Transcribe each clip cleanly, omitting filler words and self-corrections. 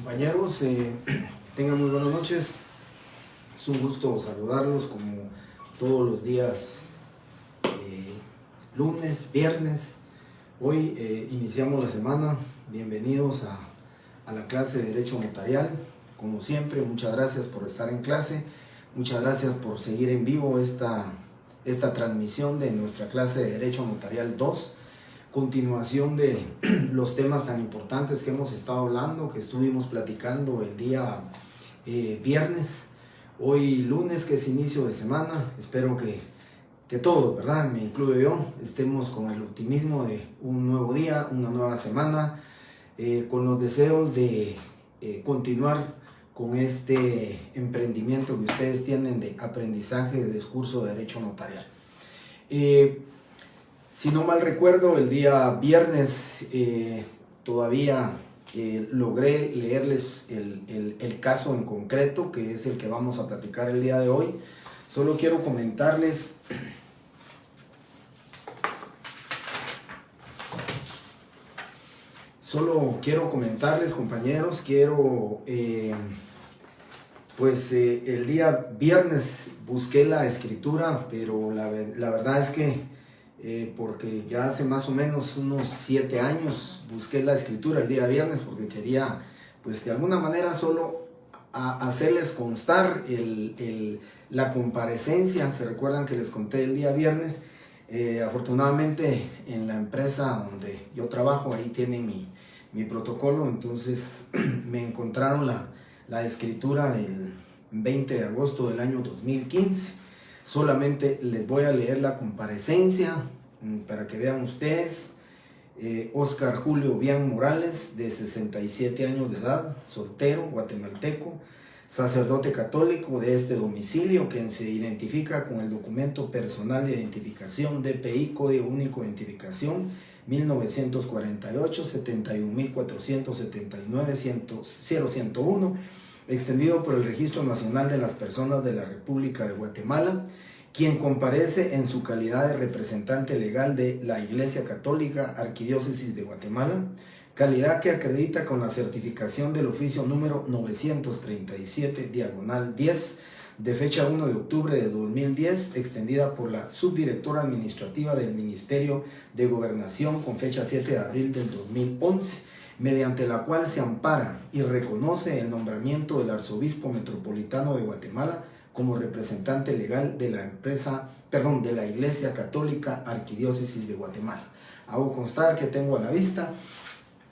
Compañeros, tengan muy buenas noches. Es un gusto saludarlos como todos los días, lunes, viernes. Hoy iniciamos la semana. Bienvenidos a la clase de Derecho Notarial. Como siempre, muchas gracias por estar en clase. Muchas gracias por seguir en vivo esta transmisión de nuestra clase de Derecho Notarial 2. Continuación de los temas tan importantes que hemos estado hablando, que estuvimos platicando el día viernes. Hoy lunes, que es inicio de semana, espero que todos, ¿verdad? Me incluyo yo, estemos con el optimismo de un nuevo día, una nueva semana, con los deseos de continuar con este emprendimiento que ustedes tienen de aprendizaje de discurso de Derecho Notarial. Si no mal recuerdo, el día viernes todavía logré leerles el caso en concreto, que es el que vamos a platicar el día de hoy. Solo quiero comentarles compañeros, el día viernes busqué la escritura, pero la verdad es que porque ya hace más o menos unos 7 años busqué la escritura el día viernes, porque quería, pues de alguna manera, solo hacerles constar la comparecencia. Se recuerdan que les conté el día viernes. Afortunadamente, en la empresa donde yo trabajo, ahí tienen mi protocolo. Entonces me encontraron la escritura del 20 de agosto del año 2015. Solamente les voy a leer la comparecencia para que vean ustedes. Oscar Julio Bian Morales, de 67 años de edad, soltero, guatemalteco, sacerdote católico de este domicilio, quien se identifica con el documento personal de identificación DPI, Código Único de Identificación 1948, 71.479.001, extendido por el Registro Nacional de las Personas de la República de Guatemala, quien comparece en su calidad de representante legal de la Iglesia Católica Arquidiócesis de Guatemala, calidad que acredita con la certificación del oficio número 937/10, de fecha 1 de octubre de 2010, extendida por la subdirectora administrativa del Ministerio de Gobernación con fecha 7 de abril del 2011, mediante la cual se ampara y reconoce el nombramiento del Arzobispo Metropolitano de Guatemala como representante legal de la Iglesia Católica Arquidiócesis de Guatemala. Hago constar que tengo a la vista.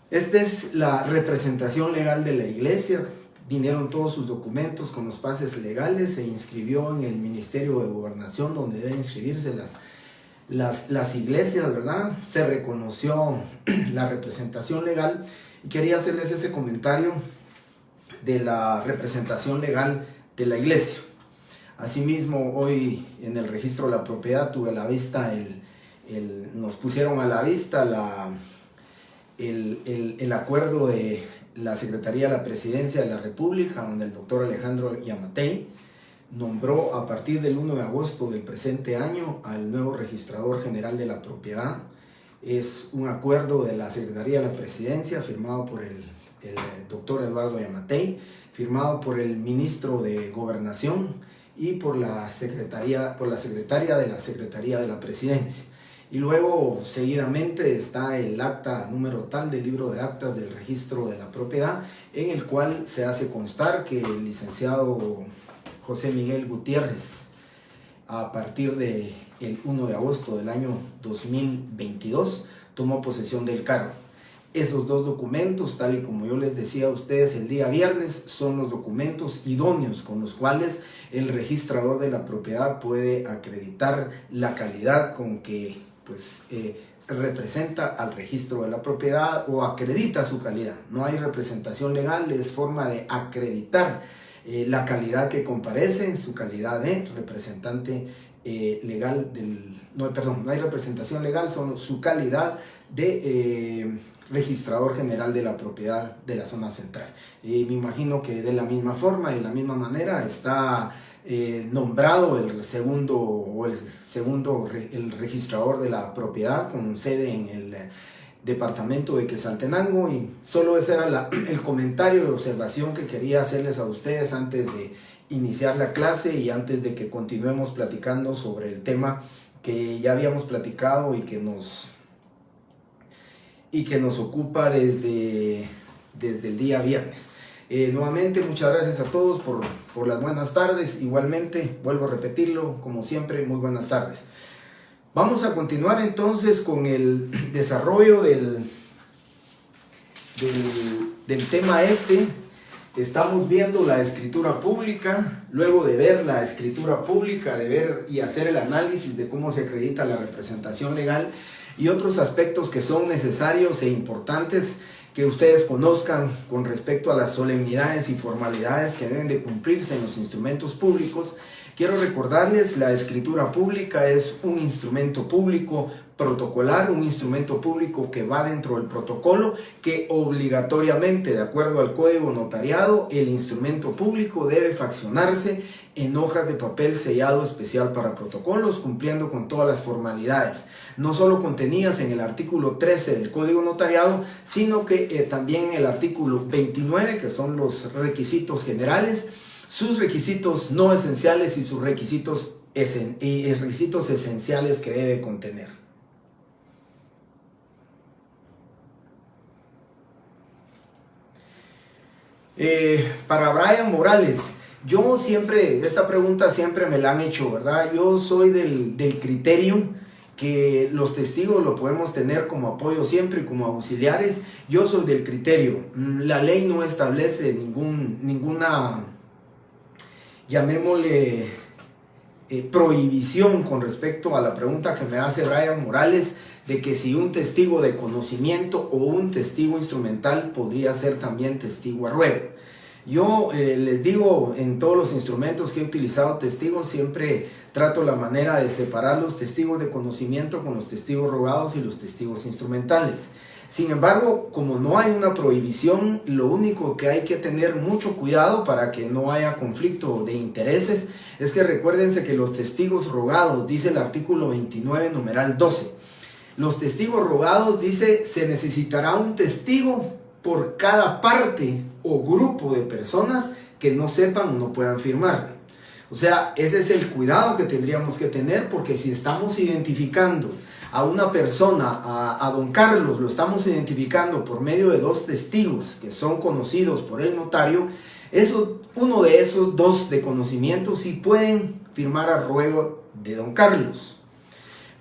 Esta es la representación legal de la Iglesia. Vinieron todos sus documentos con los pases legales, se inscribió en el Ministerio de Gobernación, donde deben inscribirse las iglesias, ¿verdad? Se reconoció la representación legal, y quería hacerles ese comentario de la representación legal de la Iglesia. Asimismo, hoy en el registro de la propiedad tuve a la vista nos pusieron a la vista el acuerdo de la Secretaría de la Presidencia de la República, donde el doctor Alejandro Yamatei nombró a partir del 1 de agosto del presente año al nuevo registrador general de la propiedad. Es un acuerdo de la Secretaría de la Presidencia firmado por el doctor Eduardo Yamatei, firmado por el ministro de Gobernación y por la secretaria de la Secretaría de la Presidencia. Y luego, seguidamente, está el acta número tal del libro de actas del registro de la propiedad, en el cual se hace constar que el licenciado José Miguel Gutiérrez, a partir del 1 de agosto del año 2022, tomó posesión del cargo. Esos dos documentos, tal y como yo les decía a ustedes el día viernes, son los documentos idóneos con los cuales el registrador de la propiedad puede acreditar la calidad con que representa al registro de la propiedad, o acredita su calidad. No hay representación legal, es forma de acreditar la calidad que comparece en su calidad de representante legal no hay representación legal, son su calidad de registrador general de la propiedad de la zona central. Y me imagino que de la misma forma y de la misma manera está nombrado el registrador de la propiedad con sede en el departamento de Quetzaltenango, y solo ese era el comentario de observación que quería hacerles a ustedes antes de iniciar la clase y antes de que continuemos platicando sobre el tema que ya habíamos platicado y que nos ocupa desde el día viernes. Nuevamente, muchas gracias a todos por las buenas tardes. Igualmente, vuelvo a repetirlo, como siempre, muy buenas tardes. Vamos a continuar entonces con el desarrollo del tema este. Estamos viendo la escritura pública. Luego de ver la escritura pública, de ver y hacer el análisis de cómo se acredita la representación legal y otros aspectos que son necesarios e importantes que ustedes conozcan con respecto a las solemnidades y formalidades que deben de cumplirse en los instrumentos públicos, quiero recordarles, la escritura pública es un instrumento público protocolar, un instrumento público que va dentro del protocolo, que obligatoriamente, de acuerdo al Código Notariado, el instrumento público debe faccionarse en hojas de papel sellado especial para protocolos, cumpliendo con todas las formalidades, no solo contenidas en el artículo 13 del Código Notariado, sino que también en el artículo 29, que son los requisitos generales, sus requisitos no esenciales y sus requisitos esenciales que debe contener. Para Brian Morales, yo siempre, esta pregunta siempre me la han hecho, ¿verdad? Yo soy del criterio que los testigos lo podemos tener como apoyo siempre y como auxiliares. Yo soy del criterio, la ley no establece ninguna, llamémosle, prohibición con respecto a la pregunta que me hace Brian Morales, de que si un testigo de conocimiento o un testigo instrumental podría ser también testigo a ruego. Yo les digo, en todos los instrumentos que he utilizado testigos, siempre trato la manera de separar los testigos de conocimiento con los testigos rogados y los testigos instrumentales. Sin embargo, como no hay una prohibición, lo único que hay que tener mucho cuidado para que no haya conflicto de intereses es que recuérdense que los testigos rogados, dice el artículo 29, numeral 12, los testigos rogados, dice, se necesitará un testigo por cada parte o grupo de personas que no sepan o no puedan firmar. O sea, ese es el cuidado que tendríamos que tener, porque si estamos identificando a una persona, a don Carlos, lo estamos identificando por medio de dos testigos que son conocidos por el notario, uno de esos dos de conocimiento sí pueden firmar a ruego de don Carlos.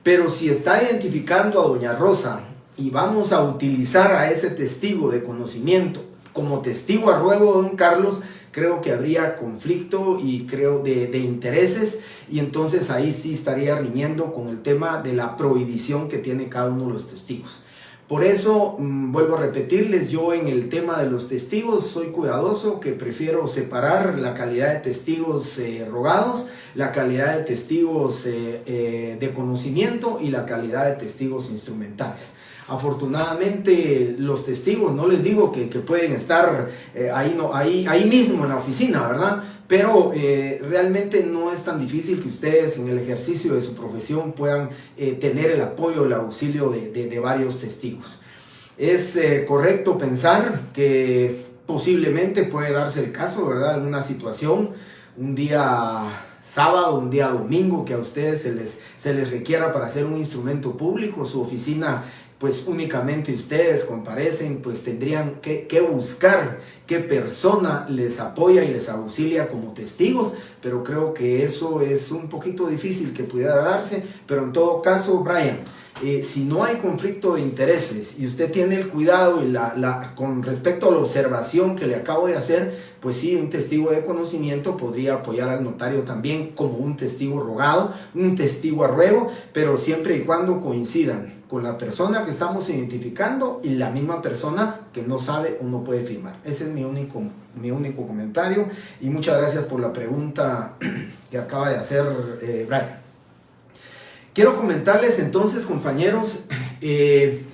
Pero si está identificando a doña Rosa y vamos a utilizar a ese testigo de conocimiento como testigo a ruego de don Carlos, creo que habría conflicto y creo de intereses, y entonces ahí sí estaría riñendo con el tema de la prohibición que tiene cada uno de los testigos. Por eso, vuelvo a repetirles, yo en el tema de los testigos soy cuidadoso, que prefiero separar la calidad de testigos rogados, la calidad de testigos de conocimiento y la calidad de testigos instrumentales. Afortunadamente los testigos, no les digo que pueden estar ahí mismo en la oficina, ¿verdad? Pero realmente no es tan difícil que ustedes en el ejercicio de su profesión puedan tener el apoyo, el auxilio de varios testigos. Es correcto pensar que posiblemente puede darse el caso, ¿verdad? Alguna situación, un día sábado, un día domingo, que a ustedes se les requiera para hacer un instrumento público, su oficina, pues únicamente ustedes comparecen, pues tendrían que buscar qué persona les apoya y les auxilia como testigos, pero creo que eso es un poquito difícil que pudiera darse. Pero en todo caso, Brian, si no hay conflicto de intereses y usted tiene el cuidado y con respecto a la observación que le acabo de hacer, pues sí, un testigo de conocimiento podría apoyar al notario también como un testigo rogado, un testigo a ruego, pero siempre y cuando coincidan con la persona que estamos identificando y la misma persona que no sabe o no puede firmar. Ese es mi único comentario, y muchas gracias por la pregunta que acaba de hacer Brian. Quiero comentarles entonces, compañeros, que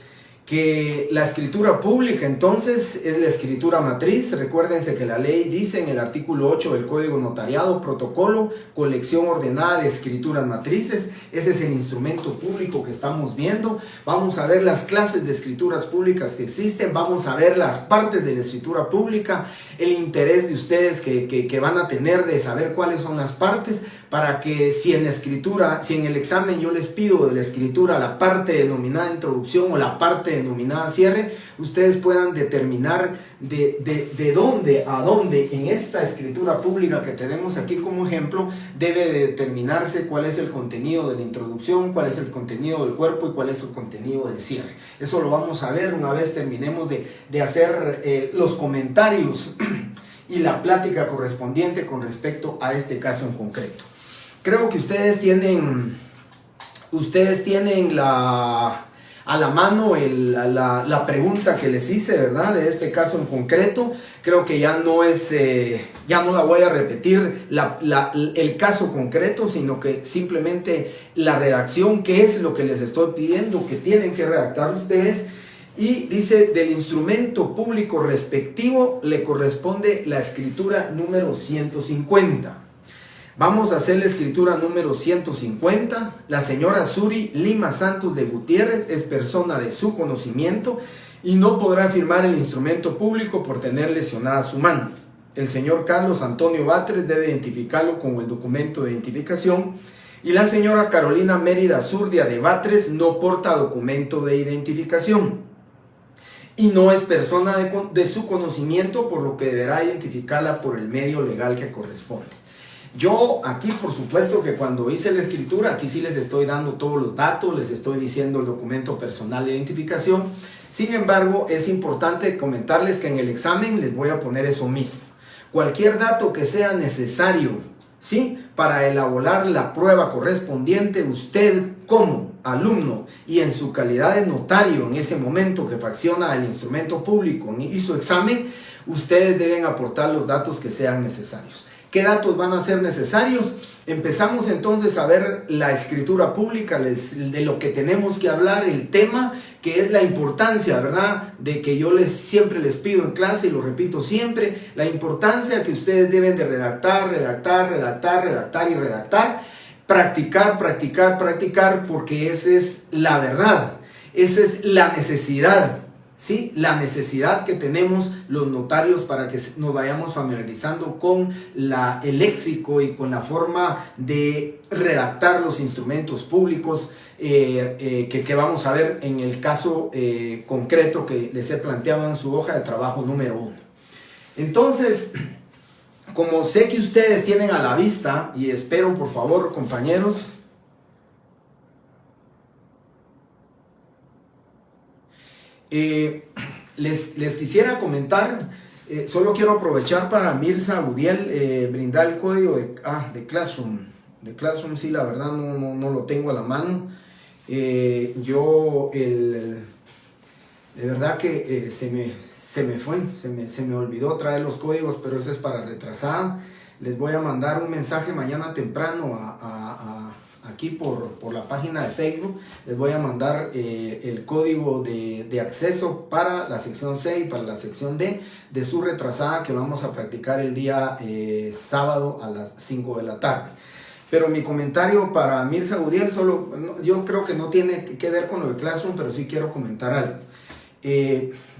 que la escritura pública entonces es la escritura matriz. Recuérdense que la ley dice en el artículo 8 del Código Notariado, protocolo, colección ordenada de escrituras matrices. Ese es el instrumento público que estamos viendo. Vamos a ver las clases de escrituras públicas que existen, vamos a ver las partes de la escritura pública, el interés de ustedes que van a tener de saber cuáles son las partes, para que si en el examen yo les pido de la escritura la parte denominada introducción o la parte denominada cierre, ustedes puedan determinar de dónde a dónde en esta escritura pública que tenemos aquí como ejemplo debe determinarse cuál es el contenido de la introducción, cuál es el contenido del cuerpo y cuál es el contenido del cierre. Eso lo vamos a ver una vez terminemos de hacer los comentarios y la plática correspondiente con respecto a este caso en concreto. Creo que ustedes tienen a la mano la pregunta que les hice, ¿verdad? De este caso en concreto. Creo que ya no la voy a repetir el caso concreto, sino que simplemente la redacción, que es lo que les estoy pidiendo que tienen que redactar ustedes. Y dice, del instrumento público respectivo le corresponde la escritura número 150. Vamos a hacer la escritura número 150. La señora Suri Lima Santos de Gutiérrez es persona de su conocimiento y no podrá firmar el instrumento público por tener lesionada su mano. El señor Carlos Antonio Batres debe identificarlo con el documento de identificación y la señora Carolina Mérida Zurdia de Batres no porta documento de identificación y no es persona de su conocimiento, por lo que deberá identificarla por el medio legal que corresponde. Yo aquí, por supuesto que cuando hice la escritura, aquí sí les estoy dando todos los datos, les estoy diciendo el documento personal de identificación. Sin embargo, es importante comentarles que en el examen les voy a poner eso mismo. Cualquier dato que sea necesario, ¿sí?, para elaborar la prueba correspondiente, usted como alumno y en su calidad de notario en ese momento que fracciona el instrumento público y su examen, ustedes deben aportar los datos que sean necesarios. ¿Qué datos van a ser necesarios? Empezamos entonces a ver la escritura pública, de lo que tenemos que hablar, el tema, que es la importancia, ¿verdad? De que yo siempre les pido en clase, y lo repito siempre, la importancia que ustedes deben de redactar, practicar, porque esa es la verdad, esa es la necesidad. ¿Sí? La necesidad que tenemos los notarios para que nos vayamos familiarizando con el léxico y con la forma de redactar los instrumentos públicos que vamos a ver en el caso concreto que les he planteado en su hoja de trabajo número 1. Entonces, como sé que ustedes tienen a la vista, y espero por favor, compañeros, les quisiera comentar, solo quiero aprovechar para Mirza Udiel brindar el código de Classroom. De Classroom sí, la verdad no lo tengo a la mano. De verdad que se me olvidó traer los códigos, pero eso es para retrasada. Les voy a mandar un mensaje mañana temprano aquí por la página de Facebook. Les voy a mandar el código de acceso para la sección C y para la sección D de su retrasada que vamos a practicar el día sábado a las 5 de la tarde. Pero mi comentario para Mirza Udiel, yo creo que no tiene que ver con lo de Classroom, pero sí quiero comentar algo.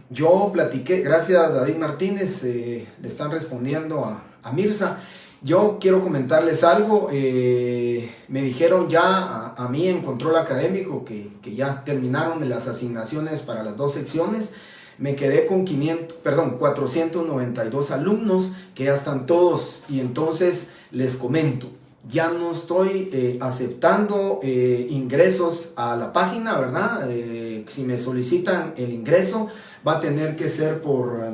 Yo platiqué, gracias a David Martínez, le están respondiendo a Mirza. Yo quiero comentarles algo. Me dijeron ya a mí en control académico que ya terminaron las asignaciones para las 2 secciones. Me quedé con 492 alumnos que ya están todos, y entonces les comento, ya no estoy aceptando ingresos a la página, ¿verdad? Si me solicitan el ingreso, va a tener que ser por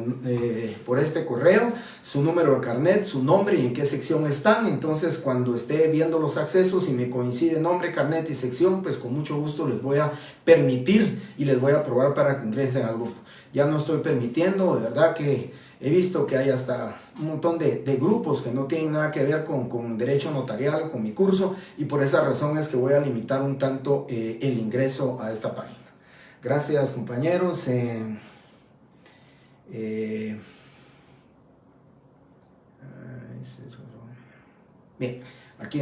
este correo, su número de carnet, su nombre y en qué sección están. Entonces, cuando esté viendo los accesos y me coincide nombre, carnet y sección, pues con mucho gusto les voy a permitir y les voy a aprobar para que ingresen al grupo. Ya no estoy permitiendo, de verdad que he visto que hay hasta un montón de grupos que no tienen nada que ver con derecho notarial o con mi curso, y por esa razón es que voy a limitar un tanto el ingreso a esta página. Gracias, compañeros. Bien, aquí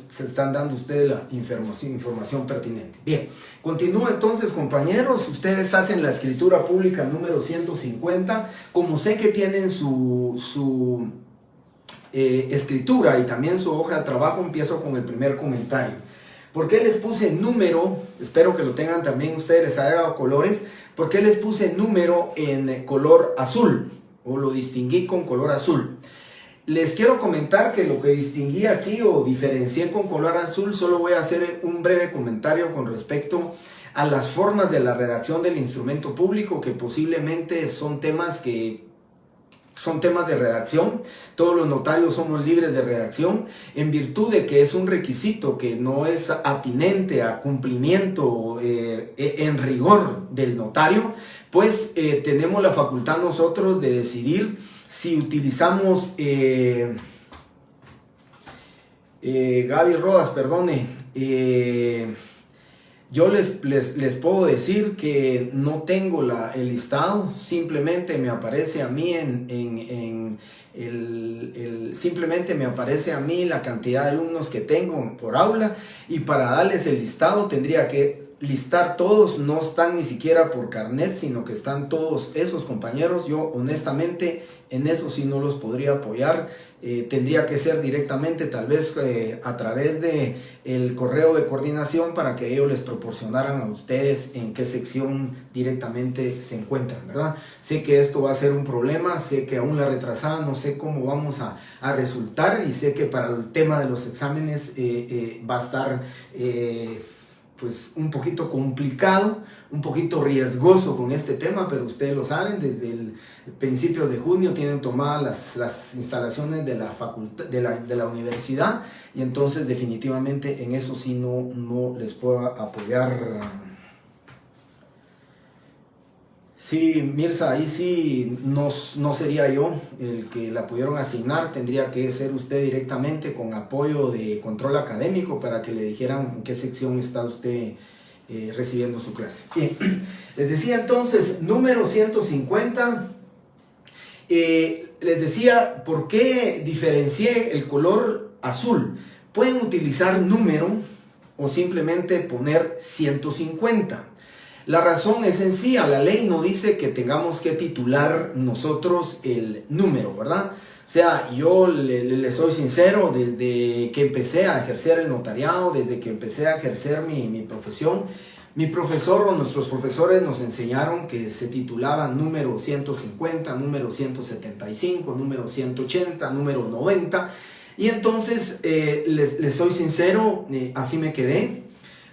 se están dando ustedes la información pertinente. Bien, continúa entonces, compañeros. Ustedes hacen la escritura pública número 150. Como sé que tienen su escritura y también su hoja de trabajo, empiezo con el primer comentario. ¿Por qué les puse número? Espero que lo tengan también ustedes, les haya dado colores. ¿Por qué les puse número en color azul? O lo distinguí con color azul. Les quiero comentar que lo que distinguí aquí o diferencié con color azul, solo voy a hacer un breve comentario con respecto a las formas de la redacción del instrumento público, que posiblemente son temas de redacción. Todos los notarios somos libres de redacción, en virtud de que es un requisito que no es atinente a cumplimiento en rigor del notario, pues tenemos la facultad nosotros de decidir si utilizamos, Gaby Rodas, perdone, yo les puedo decir que no tengo el listado, simplemente me aparece a mí simplemente me aparece a mí la cantidad de alumnos que tengo por aula, y para darles el listado tendría que listar todos. No están ni siquiera por carnet, sino que están todos esos compañeros. Yo honestamente en eso sí no los podría apoyar. Tendría que ser directamente, tal vez a través de el correo de coordinación, para que ellos les proporcionaran a ustedes en qué sección directamente se encuentran, ¿verdad? Sé que esto va a ser un problema, sé que aún la retrasada no sé cómo vamos a resultar, y sé que para el tema de los exámenes va a estar pues un poquito complicado, un poquito riesgoso con este tema, pero ustedes lo saben, desde el principio de junio tienen tomadas las instalaciones de la facultad, de la universidad, y entonces definitivamente en eso sí no les puedo apoyar. Sí, Mirza, ahí sí no sería yo el que la pudieron asignar, tendría que ser usted directamente con apoyo de control académico para que le dijeran en qué sección está usted recibiendo su clase. Bien, les decía entonces, número 150, les decía por qué diferencié el color azul. Pueden utilizar número o simplemente poner 150. La razón es sencilla, la ley no dice que tengamos que titular nosotros el número, ¿verdad? O sea, yo le soy sincero, desde que empecé a ejercer el notariado, desde que empecé a ejercer mi profesión, mi profesor o nuestros profesores nos enseñaron que se titulaba número 150, número 175, número 180, número 90, y entonces les soy sincero, así me quedé.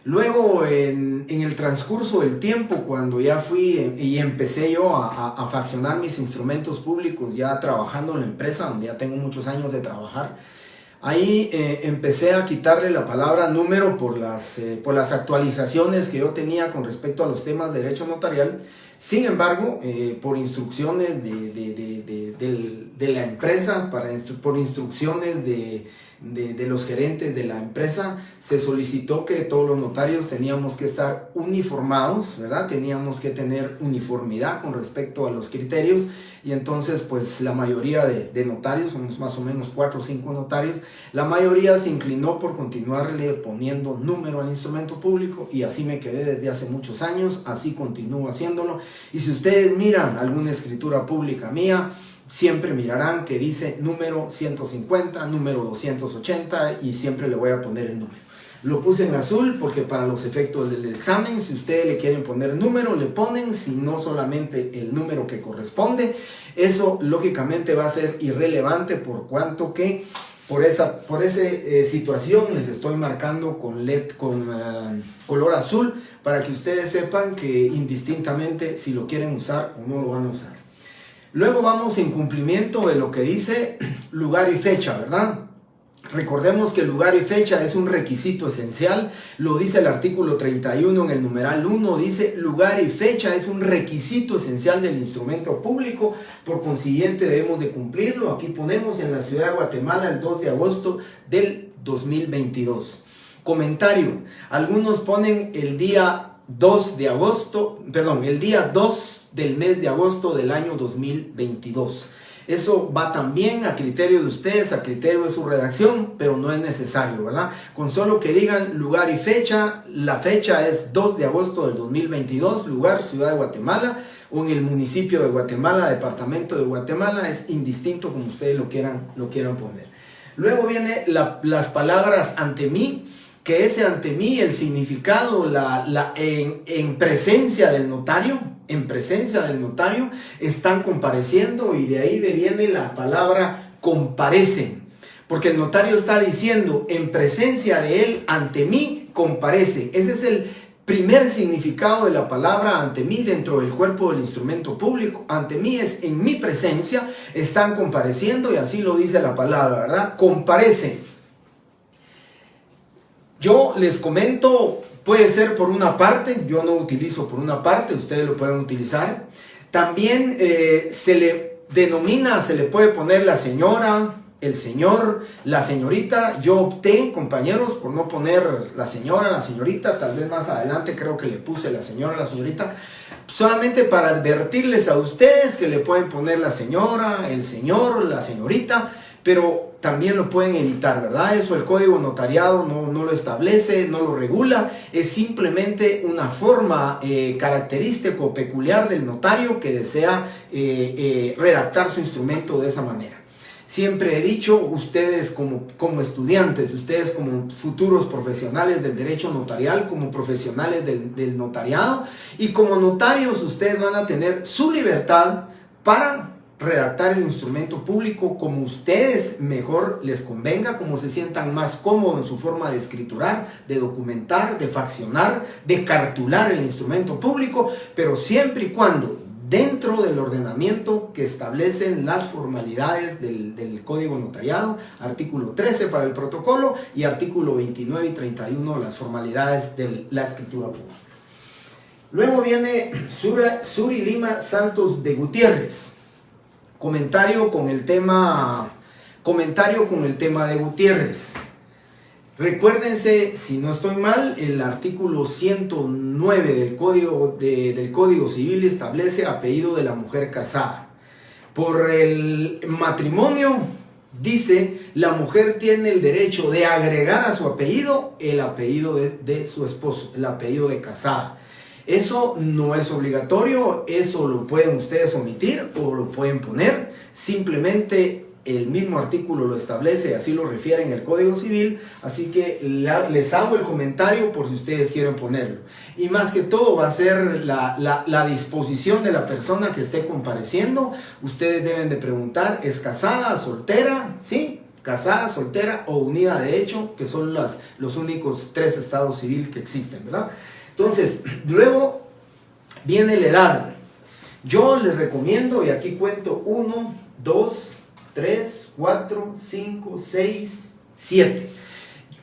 Luego, en el transcurso del tiempo, cuando ya fui y empecé yo a fraccionar mis instrumentos públicos, ya trabajando en la empresa, donde ya tengo muchos años de trabajar, ahí empecé a quitarle la palabra número por las actualizaciones que yo tenía con respecto a los temas de derecho notarial. Sin embargo, por instrucciones de la empresa, por instrucciones de los gerentes de la empresa, se solicitó que todos los notarios teníamos que estar uniformados, ¿verdad? Teníamos que tener uniformidad con respecto a los criterios, y entonces pues la mayoría de notarios, somos más o menos 4 o 5 notarios, la mayoría se inclinó por continuarle poniendo número al instrumento público, y así me quedé desde hace muchos años, así continúo haciéndolo. Y si ustedes miran alguna escritura pública mía, siempre mirarán que dice número 150, número 280, y siempre le voy a poner el número. Lo puse en azul porque para los efectos del examen, si ustedes le quieren poner número, le ponen, si no solamente el número que corresponde. Eso lógicamente va a ser irrelevante, por cuanto que por esa situación les estoy marcando con color azul, para que ustedes sepan que indistintamente si lo quieren usar o no lo van a usar. Luego vamos en cumplimiento de lo que dice lugar y fecha, ¿verdad? Recordemos que lugar y fecha es un requisito esencial, lo dice el artículo 31 en el numeral 1, dice lugar y fecha es un requisito esencial del instrumento público, por consiguiente debemos de cumplirlo. Aquí ponemos en la ciudad de Guatemala el 2 de agosto del 2022. Comentario, algunos ponen el día 2 de agosto, perdón, el día 2 del mes de agosto del año 2022. Eso va también a criterio de ustedes, a criterio de su redacción, pero no es necesario, ¿verdad? Con solo que digan lugar y fecha, la fecha es 2 de agosto del 2022, lugar, Ciudad de Guatemala, o en el municipio de Guatemala, departamento de Guatemala, es indistinto como ustedes lo quieran poner. Luego viene las palabras ante mí, que ese ante mí, el significado, en presencia del notario, están compareciendo, y de ahí viene la palabra comparecen, porque el notario está diciendo en presencia de él, ante mí, comparece. Ese es el primer significado de la palabra ante mí dentro del cuerpo del instrumento público. Ante mí es en mi presencia, están compareciendo, y así lo dice la palabra, ¿verdad? Comparecen. Yo les comento, puede ser por una parte, yo no utilizo por una parte, ustedes lo pueden utilizar. También se le denomina, se le puede poner la señora, el señor, la señorita. Yo opté, compañeros, por no poner la señora, la señorita. Tal vez más adelante creo que le puse la señora, la señorita, solamente para advertirles a ustedes que le pueden poner la señora, el señor, la señorita, pero también lo pueden evitar, ¿verdad? Eso el código notariado no lo establece, no lo regula. Es simplemente una forma característica o peculiar del notario que desea redactar su instrumento de esa manera. Siempre he dicho, ustedes como estudiantes, ustedes como futuros profesionales del derecho notarial, como profesionales del notariado, y como notarios ustedes van a tener su libertad para redactar el instrumento público como ustedes mejor les convenga, como se sientan más cómodos en su forma de escriturar, de documentar, de faccionar, de cartular el instrumento público, pero siempre y cuando dentro del ordenamiento que establecen las formalidades del Código Notariado, artículo 13 para el protocolo y artículo 29 y 31 las formalidades de la escritura pública. Luego viene Suri Lima Santos de Gutiérrez. Comentario con el tema de Gutiérrez. Recuérdense, si no estoy mal, el artículo 109 del Código Civil establece apellido de la mujer casada. Por el matrimonio, dice, la mujer tiene el derecho de agregar a su apellido el apellido de su esposo, el apellido de casada. Eso no es obligatorio, eso lo pueden ustedes omitir o lo pueden poner. Simplemente el mismo artículo lo establece, así lo refiere en el Código Civil, así que les hago el comentario por si ustedes quieren ponerlo. Y más que todo va a ser la disposición de la persona que esté compareciendo. Ustedes deben de preguntar, ¿es casada, soltera? ¿Sí? Casada, soltera o unida de hecho, que son los únicos 3 estados civiles que existen, ¿verdad? Entonces, luego viene la edad. Yo les recomiendo, y aquí cuento 1, 2, 3, 4, 5, 6, 7.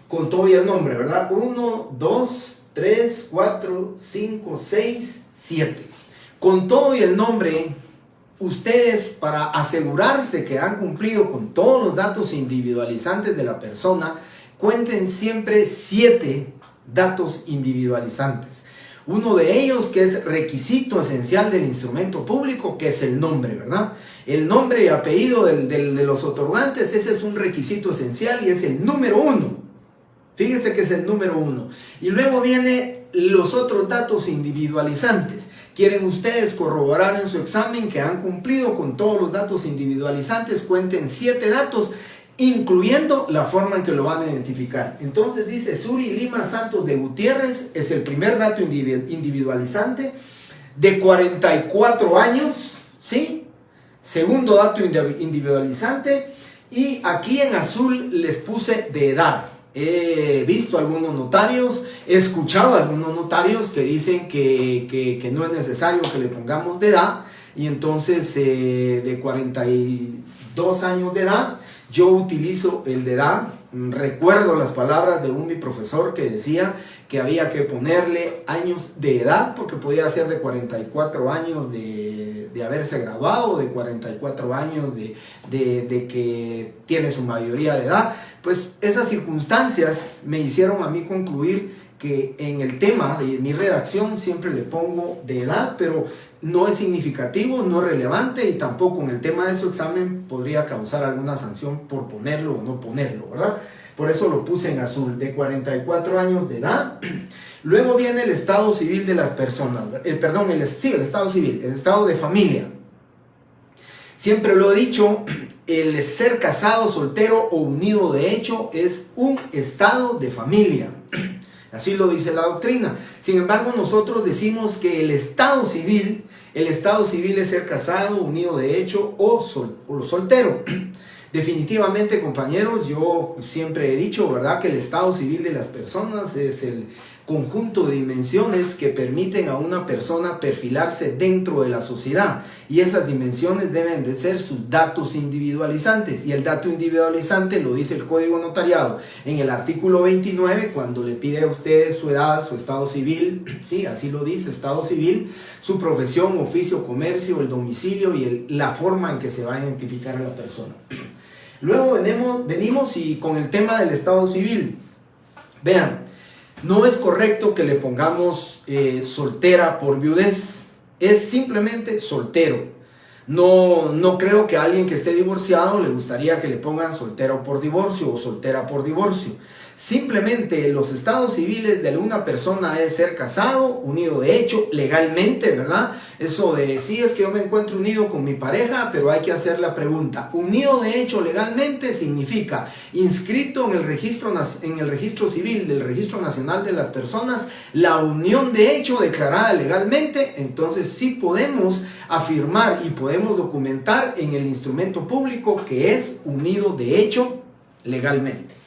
Con todo y el nombre, ¿verdad? 1, 2, 3, 4, 5, 6, 7. Con todo y el nombre, ustedes, para asegurarse que han cumplido con todos los datos individualizantes de la persona, cuenten siempre 7 datos individualizantes. Uno de ellos, que es requisito esencial del instrumento público, que es el nombre, ¿verdad? El nombre y apellido de los otorgantes, ese es un requisito esencial y es el número 1. Fíjense que es el número 1. Y luego vienen los otros datos individualizantes. Quieren ustedes corroborar en su examen que han cumplido con todos los datos individualizantes, cuenten 7 datos, incluyendo la forma en que lo van a identificar. Entonces dice Suri Lima Santos de Gutiérrez, es el primer dato individualizante, de 44 años, ¿sí? Segundo dato individualizante, y aquí en azul les puse de edad. He visto algunos notarios, he escuchado a algunos notarios que dicen que no es necesario que le pongamos de edad, y entonces de 42 años de edad, yo utilizo el de edad. Recuerdo las palabras de mi profesor que decía que había que ponerle años de edad porque podía ser de 44 años de de haberse graduado, de 44 años, de que tiene su mayoría de edad. Pues esas circunstancias me hicieron a mí concluir que en el tema de mi redacción siempre le pongo de edad, pero no es significativo, no es relevante, y tampoco en el tema de su examen podría causar alguna sanción por ponerlo o no ponerlo, ¿verdad? Por eso lo puse en azul, de 44 años de edad. Luego viene el estado civil de las personas, el estado civil, el estado de familia. Siempre lo he dicho, el ser casado, soltero o unido de hecho es un estado de familia. Así lo dice la doctrina. Sin embargo, nosotros decimos que el estado civil es ser casado, unido de hecho o soltero. Definitivamente, compañeros, yo siempre he dicho, ¿verdad?, que el estado civil de las personas es el conjunto de dimensiones que permiten a una persona perfilarse dentro de la sociedad, y esas dimensiones deben de ser sus datos individualizantes, y el dato individualizante lo dice el Código Notariado en el artículo 29, cuando le pide a ustedes su edad, su estado civil, sí, así lo dice, estado civil, su profesión, oficio, comercio, el domicilio y la forma en que se va a identificar a la persona. Luego venimos y con el tema del estado civil, vean, no es correcto que le pongamos soltera por viudez, es simplemente soltero. No creo que a alguien que esté divorciado le gustaría que le pongan soltero por divorcio o soltera por divorcio. Simplemente los estados civiles de alguna persona es ser casado, unido de hecho, legalmente, ¿verdad? Eso de, sí, es que yo me encuentro unido con mi pareja, pero hay que hacer la pregunta. Unido de hecho legalmente significa inscrito en el registro civil del Registro Nacional de las Personas, la unión de hecho declarada legalmente. Entonces sí podemos afirmar y podemos documentar en el instrumento público que es unido de hecho legalmente.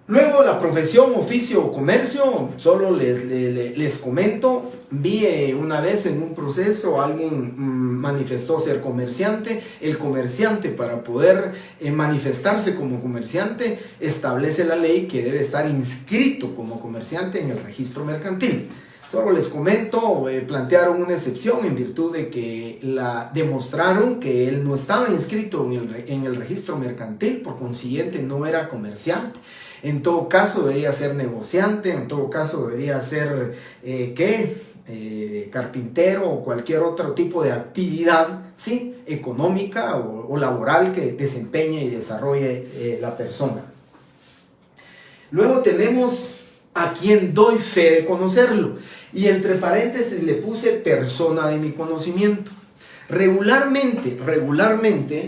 Luego la profesión, oficio o comercio, solo les comento, vi una vez en un proceso, alguien manifestó ser comerciante. El comerciante, para poder manifestarse como comerciante, establece la ley que debe estar inscrito como comerciante en el registro mercantil. Solo les comento, plantearon una excepción en virtud de que demostraron que él no estaba inscrito en el registro mercantil, por consiguiente no era comerciante. En todo caso debería ser negociante, en todo caso debería ser carpintero o cualquier otro tipo de actividad, ¿sí?, económica o laboral que desempeñe y desarrolle la persona. Luego tenemos a quien doy fe de conocerlo, y entre paréntesis le puse persona de mi conocimiento. Regularmente,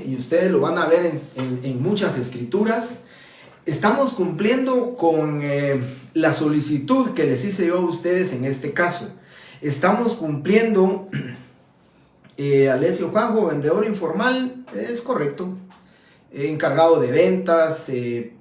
y ustedes lo van a ver en muchas escrituras, estamos cumpliendo con la solicitud que les hice yo a ustedes en este caso. Estamos cumpliendo, Alessio Juanjo, vendedor informal, es correcto. Encargado de ventas,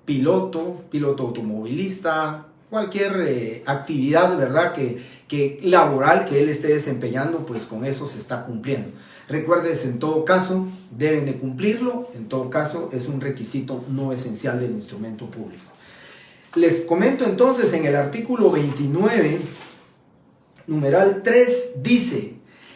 piloto automovilista, cualquier actividad, ¿verdad?, que laboral que él esté desempeñando, pues con eso se está cumpliendo. Recuerdes, en todo caso, deben de cumplirlo, en todo caso es un requisito no esencial del instrumento público. Les comento entonces, en el artículo 29, numeral 3, dice: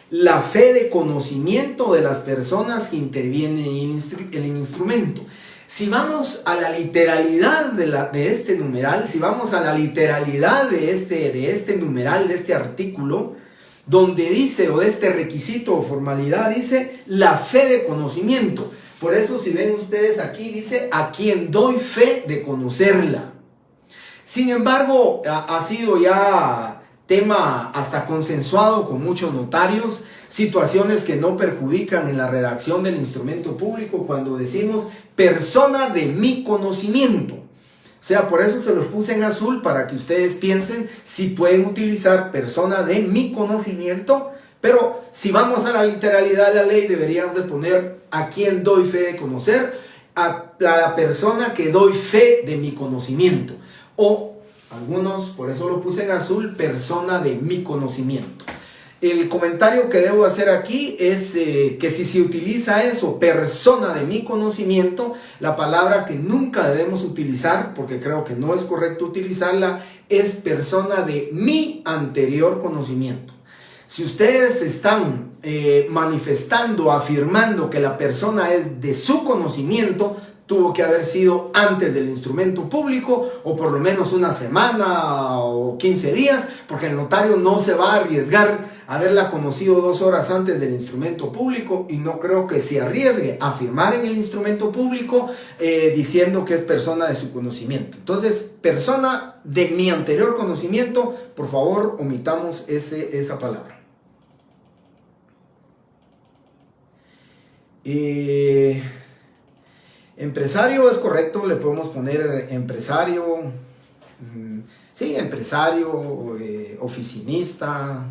la fe de conocimiento de las personas que intervienen en el instrumento. Si vamos a la literalidad de este numeral, si vamos a la literalidad de este numeral, de este artículo, donde dice, o de este requisito o formalidad, dice la fe de conocimiento. Por eso, si ven ustedes aquí, dice a quien doy fe de conocerla. Sin embargo, ha sido ya tema hasta consensuado con muchos notarios, situaciones que no perjudican en la redacción del instrumento público cuando decimos persona de mi conocimiento. O sea, por eso se los puse en azul, para que ustedes piensen si pueden utilizar persona de mi conocimiento, pero si vamos a la literalidad de la ley, deberíamos de poner a quien doy fe de conocer, a la persona que doy fe de mi conocimiento. O algunos, por eso lo puse en azul, persona de mi conocimiento. El comentario que debo hacer aquí es que si se utiliza eso, persona de mi conocimiento, la palabra que nunca debemos utilizar, porque creo que no es correcto utilizarla, es persona de mi anterior conocimiento. Si ustedes están manifestando, afirmando que la persona es de su conocimiento, tuvo que haber sido antes del instrumento público o por lo menos una semana o 15 días, porque el notario no se va a arriesgar a haberla conocido 2 horas antes del instrumento público, y no creo que se arriesgue a firmar en el instrumento público diciendo que es persona de su conocimiento. Entonces, persona de mi anterior conocimiento, por favor, omitamos esa palabra. Empresario es correcto, le podemos poner empresario, sí, empresario, oficinista,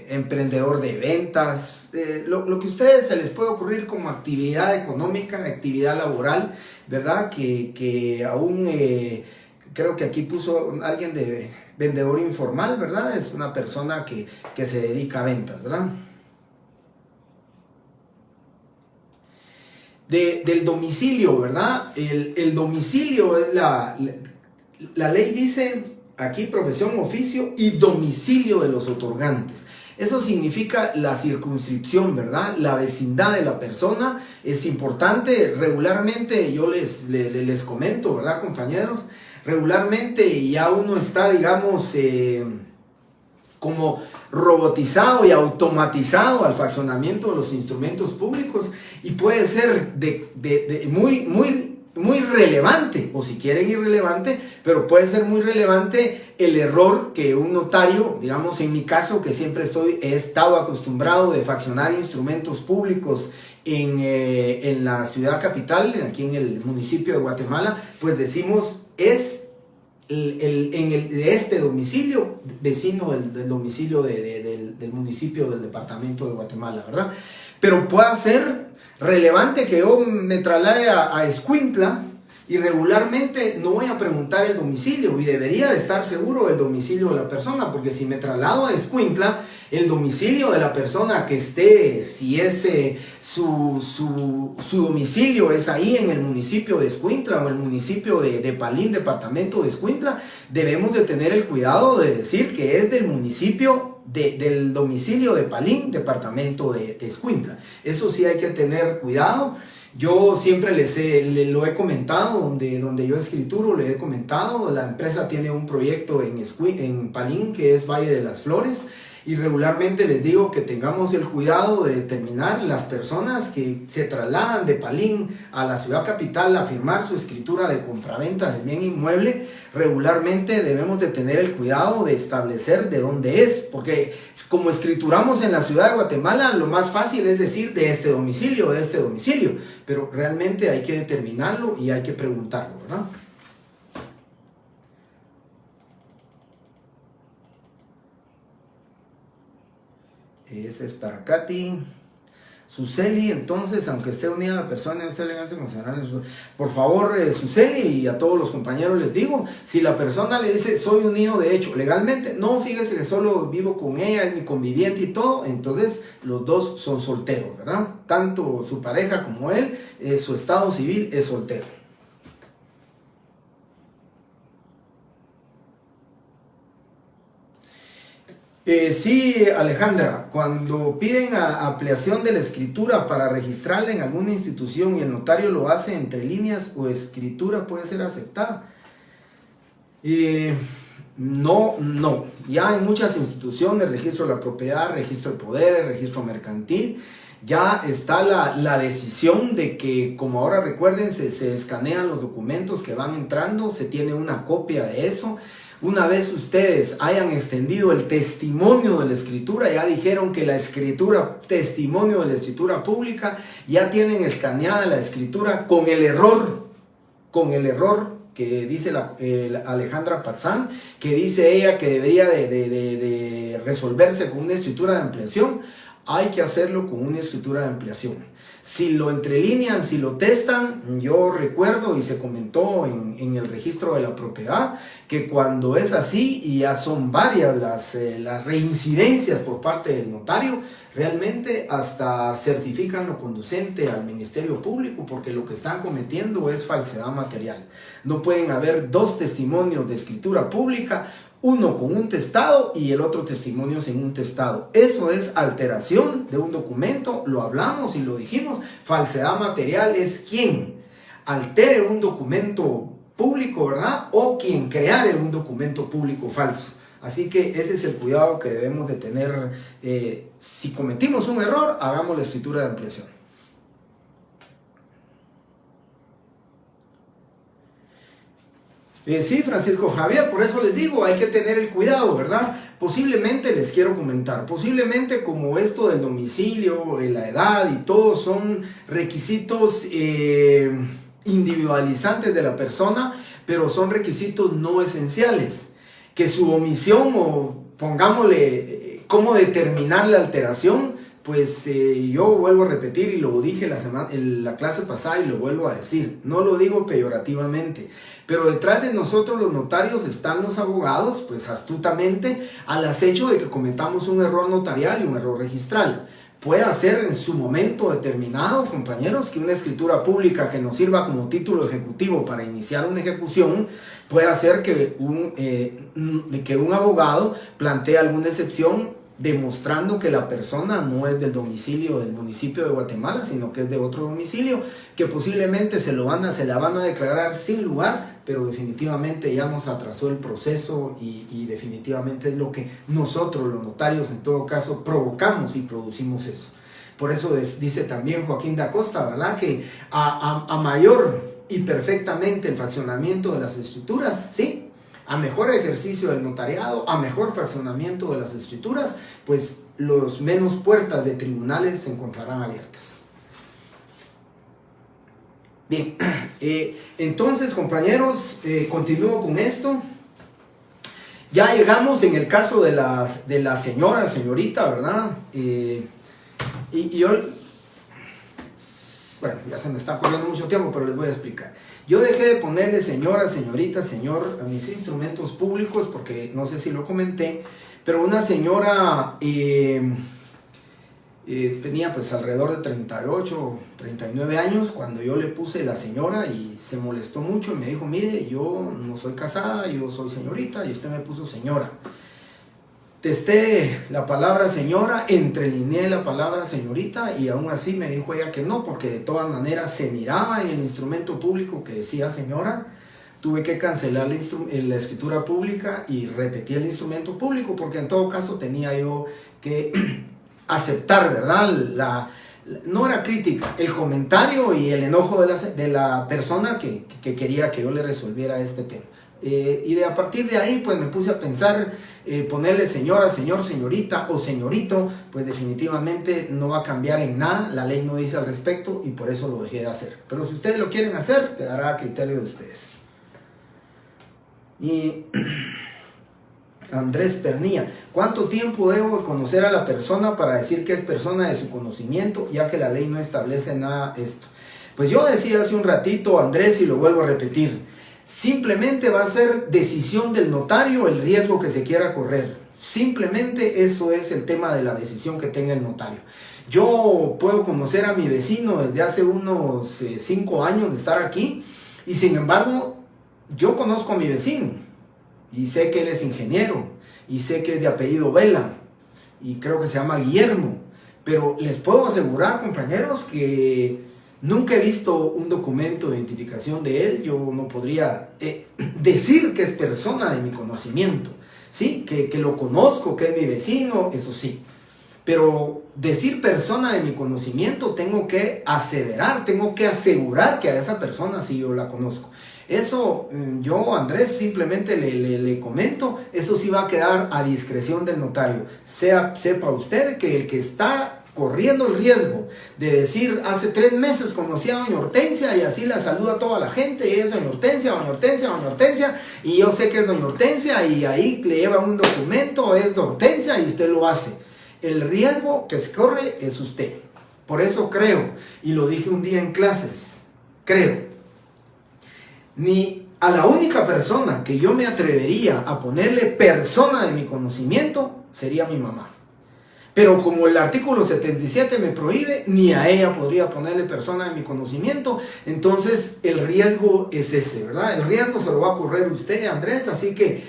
emprendedor de ventas, lo que a ustedes se les puede ocurrir como actividad económica, actividad laboral, ¿verdad? Que aún creo que aquí puso alguien de vendedor informal, ¿verdad? Es una persona que se dedica a ventas, ¿verdad? Del domicilio, ¿verdad? El domicilio es la ley dice aquí profesión, oficio y domicilio de los otorgantes. Eso significa la circunscripción, ¿verdad? La vecindad de la persona es importante. Regularmente, yo les comento, ¿verdad, compañeros? Regularmente ya uno está, digamos, como robotizado y automatizado al fraccionamiento de los instrumentos públicos, y puede ser muy relevante, o si quieren irrelevante, pero puede ser muy relevante el error que un notario, digamos en mi caso, que siempre he estado acostumbrado de fraccionar instrumentos públicos en la ciudad capital, aquí en el municipio de Guatemala, pues decimos es de este domicilio, vecino del domicilio del municipio del departamento de Guatemala, ¿verdad? Pero puede ser relevante que yo me traslade a Escuintla y regularmente no voy a preguntar el domicilio, y debería de estar seguro del domicilio de la persona, porque si me traslado a Escuintla, el domicilio de la persona que esté, si es su domicilio es ahí en el municipio de Escuintla o el municipio de Palín, departamento de Escuintla, debemos de tener el cuidado de decir que es del municipio del domicilio de Palín, departamento de Escuintla. Eso sí hay que tener cuidado. Yo siempre lo he comentado, donde yo escrituro, le he comentado, la empresa tiene un proyecto en Palín que es Valle de las Flores, y regularmente les digo que tengamos el cuidado de determinar las personas que se trasladan de Palín a la ciudad capital a firmar su escritura de compraventa del bien inmueble. Regularmente debemos de tener el cuidado de establecer de dónde es, porque como escrituramos en la ciudad de Guatemala, lo más fácil es decir de este domicilio, pero realmente hay que determinarlo y hay que preguntarlo, ¿verdad? Ese es para Katy. Suseli, entonces, aunque esté unida a la persona, esta elegancia emocional, por favor, Suseli, y a todos los compañeros les digo, si la persona le dice, soy unido de hecho, legalmente, no, fíjese que solo vivo con ella, es mi conviviente y todo, entonces los dos son solteros, ¿verdad? Tanto su pareja como él, su estado civil es soltero. Sí, Alejandra, cuando piden ampliación de la escritura para registrarla en alguna institución y el notario lo hace entre líneas o escritura, ¿puede ser aceptada? No. Ya en muchas instituciones, registro de la propiedad, registro de poderes, registro mercantil, ya está la decisión de que, como ahora recuerden, se escanean los documentos que van entrando, se tiene una copia de eso. Una vez ustedes hayan extendido el testimonio de la escritura, ya dijeron que la escritura, testimonio de la escritura pública, ya tienen escaneada la escritura con el error que dice Alejandra Patzán, que dice ella que debería de resolverse con una escritura de ampliación. Hay que hacerlo con una escritura de ampliación. Si lo entrelinean, si lo testan, yo recuerdo y se comentó en el registro de la propiedad que cuando es así y ya son varias las reincidencias por parte del notario, realmente hasta certifican lo conducente al Ministerio Público, porque lo que están cometiendo es falsedad material. No pueden haber dos testimonios de escritura pública, uno con un testado y el otro testimonio sin un testado. Eso es alteración de un documento, lo hablamos y lo dijimos. Falsedad material es quien altere un documento público, ¿verdad? O quien creare un documento público falso. Así que ese es el cuidado que debemos de tener. Si cometimos un error, hagamos la escritura de ampliación. Sí, Francisco Javier, por eso les digo, hay que tener el cuidado, ¿verdad? Posiblemente les quiero comentar, posiblemente como esto del domicilio, la edad y todo son requisitos individualizantes de la persona, pero son requisitos no esenciales. Que su omisión o pongámosle cómo determinar la alteración, pues yo vuelvo a repetir y lo dije en la clase pasada y lo vuelvo a decir, no lo digo peyorativamente, pero detrás de nosotros los notarios están los abogados, pues astutamente al acecho de que cometamos un error notarial y un error registral. Puede ser en su momento determinado, compañeros, que una escritura pública que nos sirva como título ejecutivo para iniciar una ejecución, puede hacer que un abogado plantee alguna excepción demostrando que la persona no es del domicilio del municipio de Guatemala, sino que es de otro domicilio, que posiblemente se la van a declarar sin lugar, pero definitivamente ya nos atrasó el proceso y definitivamente es lo que nosotros los notarios en todo caso provocamos y producimos eso. Por eso dice también Joaquín da Costa, ¿verdad? Que a mayor y perfectamente el fraccionamiento de las escrituras, ¿sí? A mejor ejercicio del notariado, a mejor fraccionamiento de las escrituras, pues los menos puertas de tribunales se encontrarán abiertas. Bien, entonces compañeros, continúo con esto. Ya llegamos en el caso de la señorita, ¿verdad? Y yo, bueno, ya se me está corriendo mucho tiempo, pero les voy a explicar. Yo dejé de ponerle señora, señorita, señor a mis instrumentos públicos porque no sé si lo comenté, pero una señora tenía pues alrededor de 38, 39 años cuando yo le puse la señora y se molestó mucho y me dijo, mire, yo no soy casada, yo soy señorita y usted me puso señora. Testé la palabra señora, entrelineé la palabra señorita y aún así me dijo ella que no, porque de todas maneras se miraba en el instrumento público que decía señora. Tuve que cancelar la escritura pública y repetí el instrumento público porque en todo caso tenía yo que aceptar, ¿verdad? No era crítica, el comentario y el enojo de la persona que quería que yo le resolviera este tema. Y a partir de ahí pues me puse a pensar, ponerle señora, señor, señorita o señorito, pues definitivamente no va a cambiar en nada, la ley no dice al respecto y por eso lo dejé de hacer. Pero si ustedes lo quieren hacer, quedará a criterio de ustedes. Y Andrés Pernilla, ¿cuánto tiempo debo conocer a la persona para decir que es persona de su conocimiento, ya que la ley no establece nada esto? Pues yo decía hace un ratito, Andrés, y lo vuelvo a repetir, simplemente va a ser decisión del notario el riesgo que se quiera correr. Simplemente eso es el tema de la decisión que tenga el notario. Yo puedo conocer a mi vecino desde hace unos 5 años de estar aquí y sin embargo yo conozco a mi vecino y sé que él es ingeniero y sé que es de apellido Vela y creo que se llama Guillermo, pero les puedo asegurar, compañeros, que nunca he visto un documento de identificación de él. Yo no podría decir que es persona de mi conocimiento, ¿sí? Que lo conozco, que es mi vecino, eso sí. Pero decir persona de mi conocimiento, tengo que aseverar, tengo que asegurar que a esa persona sí yo la conozco. Eso yo, Andrés, simplemente le comento, eso sí va a quedar a discreción del notario. Sepa usted que el que está corriendo el riesgo de decir, hace 3 meses conocí a doña Hortensia y así la saluda a toda la gente y es doña Hortensia, doña Hortensia, doña Hortensia, y yo sé que es doña Hortensia y ahí le lleva un documento, es doña Hortensia y usted lo hace. El riesgo que se corre es usted. Por eso creo, y lo dije un día en clases, creo, ni a la única persona que yo me atrevería a ponerle persona de mi conocimiento sería mi mamá. Pero como el artículo 77 me prohíbe, ni a ella podría ponerle persona de mi conocimiento, entonces el riesgo es ese, ¿verdad? El riesgo se lo va a correr usted, Andrés, así que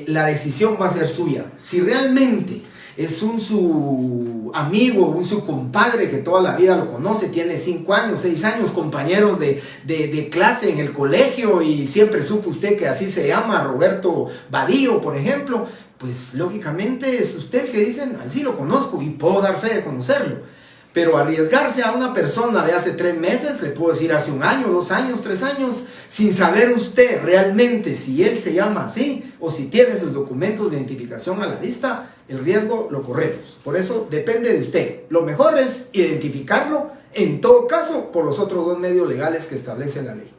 la decisión va a ser suya. Si realmente es su amigo, su compadre que toda la vida lo conoce, tiene 5 años, 6 años, compañeros de clase en el colegio y siempre supo usted que así se llama, Roberto Badillo, por ejemplo, pues lógicamente es usted el que dicen, sí lo conozco y puedo dar fe de conocerlo. Pero arriesgarse a una persona de hace 3 meses, le puedo decir hace 1 año, 2 años, 3 años, sin saber usted realmente si él se llama así o si tiene sus documentos de identificación a la vista, el riesgo lo corremos. Por eso depende de usted. Lo mejor es identificarlo, en todo caso, por los otros 2 medios legales que establece la ley.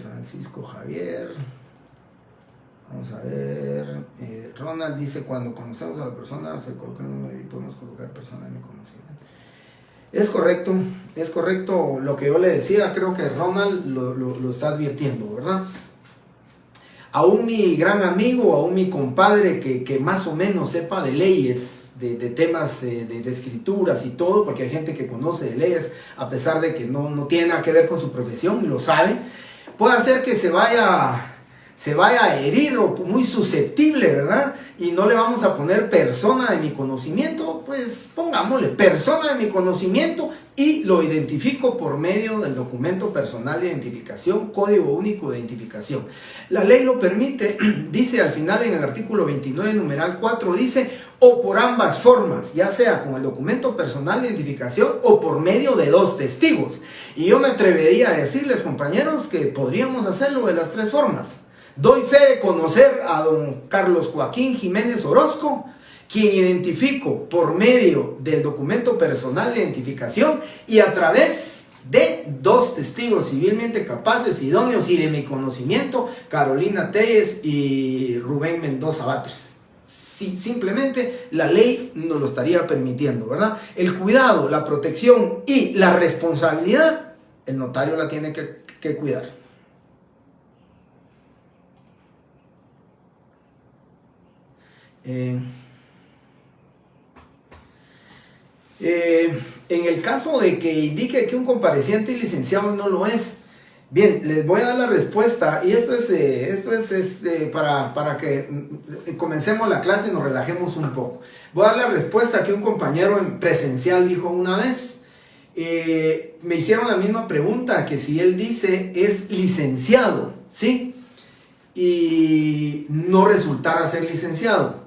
Francisco Javier, vamos a ver, Ronald dice, cuando conocemos a la persona se coloca el número y podemos colocar persona de mi conocimiento. Es correcto lo que yo le decía, creo que Ronald lo está advirtiendo, ¿verdad? Aún mi gran amigo, aún mi compadre que más o menos sepa de leyes, de temas de escrituras y todo, porque hay gente que conoce de leyes a pesar de que no tiene nada que ver con su profesión y lo sabe, puede hacer que se vaya a herir o muy susceptible, ¿verdad? Y no le vamos a poner persona de mi conocimiento, pues pongámosle persona de mi conocimiento y lo identifico por medio del documento personal de identificación, código único de identificación. La ley lo permite, dice al final en el artículo 29, numeral 4, dice, o por ambas formas, ya sea con el documento personal de identificación o por medio de 2 testigos. Y yo me atrevería a decirles, compañeros, que podríamos hacerlo de las 3 formas. Doy fe de conocer a don Carlos Joaquín Jiménez Orozco, quien identifico por medio del documento personal de identificación y a través de 2 testigos civilmente capaces, idóneos y de mi conocimiento, Carolina Telles y Rubén Mendoza Batres. Sí, simplemente la ley nos lo estaría permitiendo, ¿verdad? El cuidado, la protección y la responsabilidad, el notario la tiene que cuidar. En el caso de que indique que un compareciente licenciado no lo es, bien, les voy a dar la respuesta y esto es para que comencemos la clase y nos relajemos un poco. Voy a dar la respuesta que un compañero en presencial dijo una vez. Me hicieron la misma pregunta, que si él dice es licenciado, ¿sí? Y no resultara ser licenciado.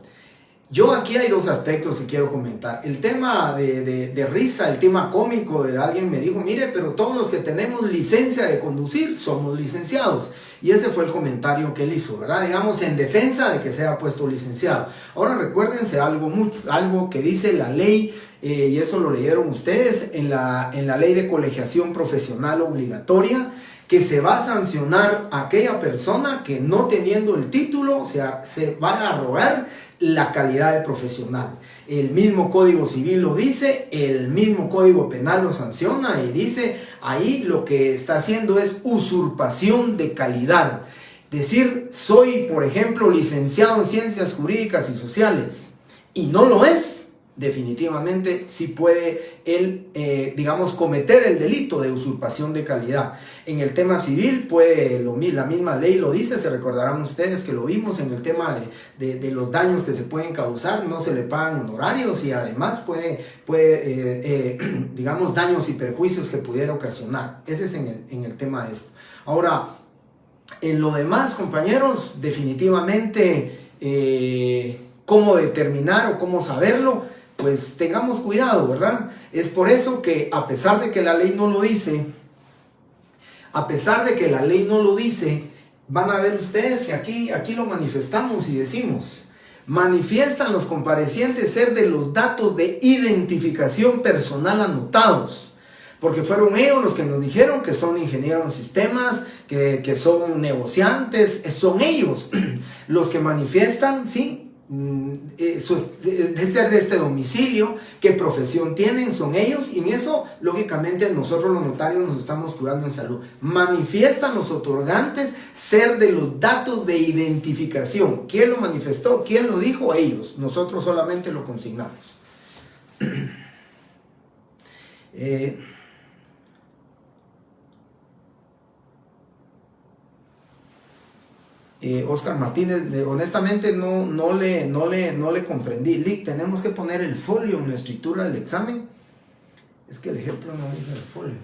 Yo aquí hay 2 aspectos que quiero comentar. El tema de risa, el tema cómico de alguien me dijo, mire, pero todos los que tenemos licencia de conducir somos licenciados. Y ese fue el comentario que él hizo, ¿verdad? Digamos, en defensa de que sea puesto licenciado. Ahora recuérdense algo que dice la ley, y eso lo leyeron ustedes, en la ley de colegiación profesional obligatoria, que se va a sancionar a aquella persona que no teniendo el título se va a arrogar la calidad de profesional. El mismo Código Civil lo dice, el mismo Código Penal lo sanciona y dice, ahí lo que está haciendo es usurpación de calidad. Decir, soy, por ejemplo, licenciado en Ciencias Jurídicas y Sociales y no lo es, definitivamente sí puede él, digamos, cometer el delito de usurpación de calidad. En el tema civil, la misma ley lo dice, se recordarán ustedes que lo vimos en el tema de los daños que se pueden causar, no se le pagan honorarios y además puede digamos, daños y perjuicios que pudiera ocasionar. Ese es en el tema de esto. Ahora, en lo demás, compañeros, definitivamente, cómo determinar o cómo saberlo, pues tengamos cuidado, ¿verdad? Es por eso que a pesar de que la ley no lo dice, van a ver ustedes que aquí lo manifestamos y decimos, manifiestan los comparecientes ser de los datos de identificación personal anotados, porque fueron ellos los que nos dijeron que son ingenieros en sistemas, que son negociantes, son ellos los que manifiestan, ¿sí?, de ser de este domicilio, qué profesión tienen, son ellos, y en eso lógicamente nosotros los notarios nos estamos cuidando en salud. Manifiestan los otorgantes ser de los datos de identificación. ¿Quién lo manifestó? ¿Quién lo dijo? Ellos. Nosotros solamente lo consignamos. Oscar Martínez, honestamente no le comprendí. Lick, tenemos que poner el folio en la escritura del examen. Es que el ejemplo no dice el folio.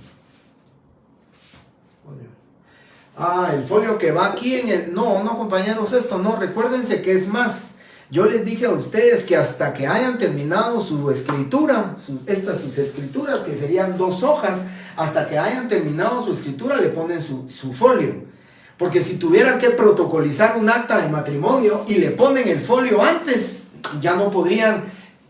El folio que va aquí en el... No, compañeros, esto no. Recuérdense que es más. Yo les dije a ustedes que hasta que hayan terminado su escritura, sus escrituras, que serían 2 hojas, hasta que hayan terminado su escritura le ponen su folio. Porque si tuvieran que protocolizar un acta de matrimonio y le ponen el folio antes, ya no podrían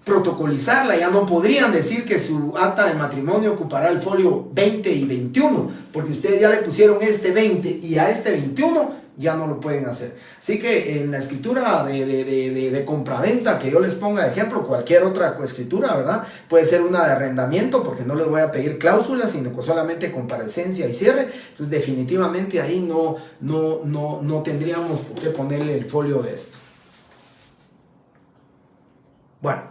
protocolizarla, ya no podrían decir que su acta de matrimonio ocupará el folio 20 y 21, porque ustedes ya le pusieron este 20 y a este 21 ya no lo pueden hacer. Así que en la escritura de compraventa que yo les ponga de ejemplo, cualquier otra escritura, ¿verdad? Puede ser una de arrendamiento, porque no les voy a pedir cláusulas, sino solamente comparecencia y cierre. Entonces definitivamente ahí no tendríamos por qué ponerle el folio de esto. Bueno,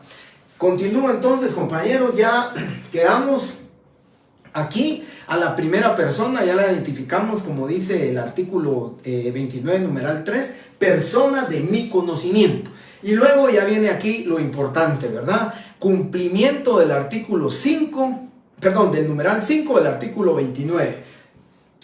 continúo entonces, compañeros, ya quedamos aquí a la primera persona, ya la identificamos como dice el artículo 29, numeral 3, persona de mi conocimiento. Y luego ya viene aquí lo importante, ¿verdad? Cumplimiento del artículo 5, perdón, del numeral 5 del artículo 29.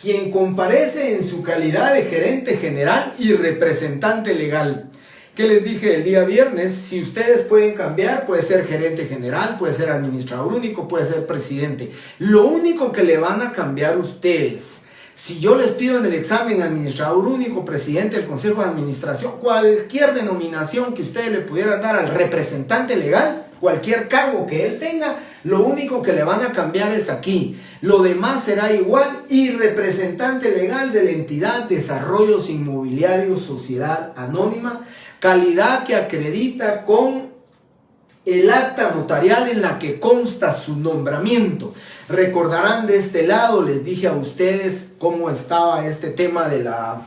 Quien comparece en su calidad de gerente general y representante legal. ¿Qué les dije el día viernes? Si ustedes pueden cambiar, puede ser gerente general, puede ser administrador único, puede ser presidente. Lo único que le van a cambiar ustedes, si yo les pido en el examen administrador único, presidente del consejo de administración, cualquier denominación que ustedes le pudieran dar al representante legal, cualquier cargo que él tenga, lo único que le van a cambiar es aquí. Lo demás será igual, y representante legal de la entidad Desarrollos Inmobiliarios Sociedad Anónima, calidad que acredita con el acta notarial en la que consta su nombramiento. Recordarán de este lado, les dije a ustedes cómo estaba este tema de la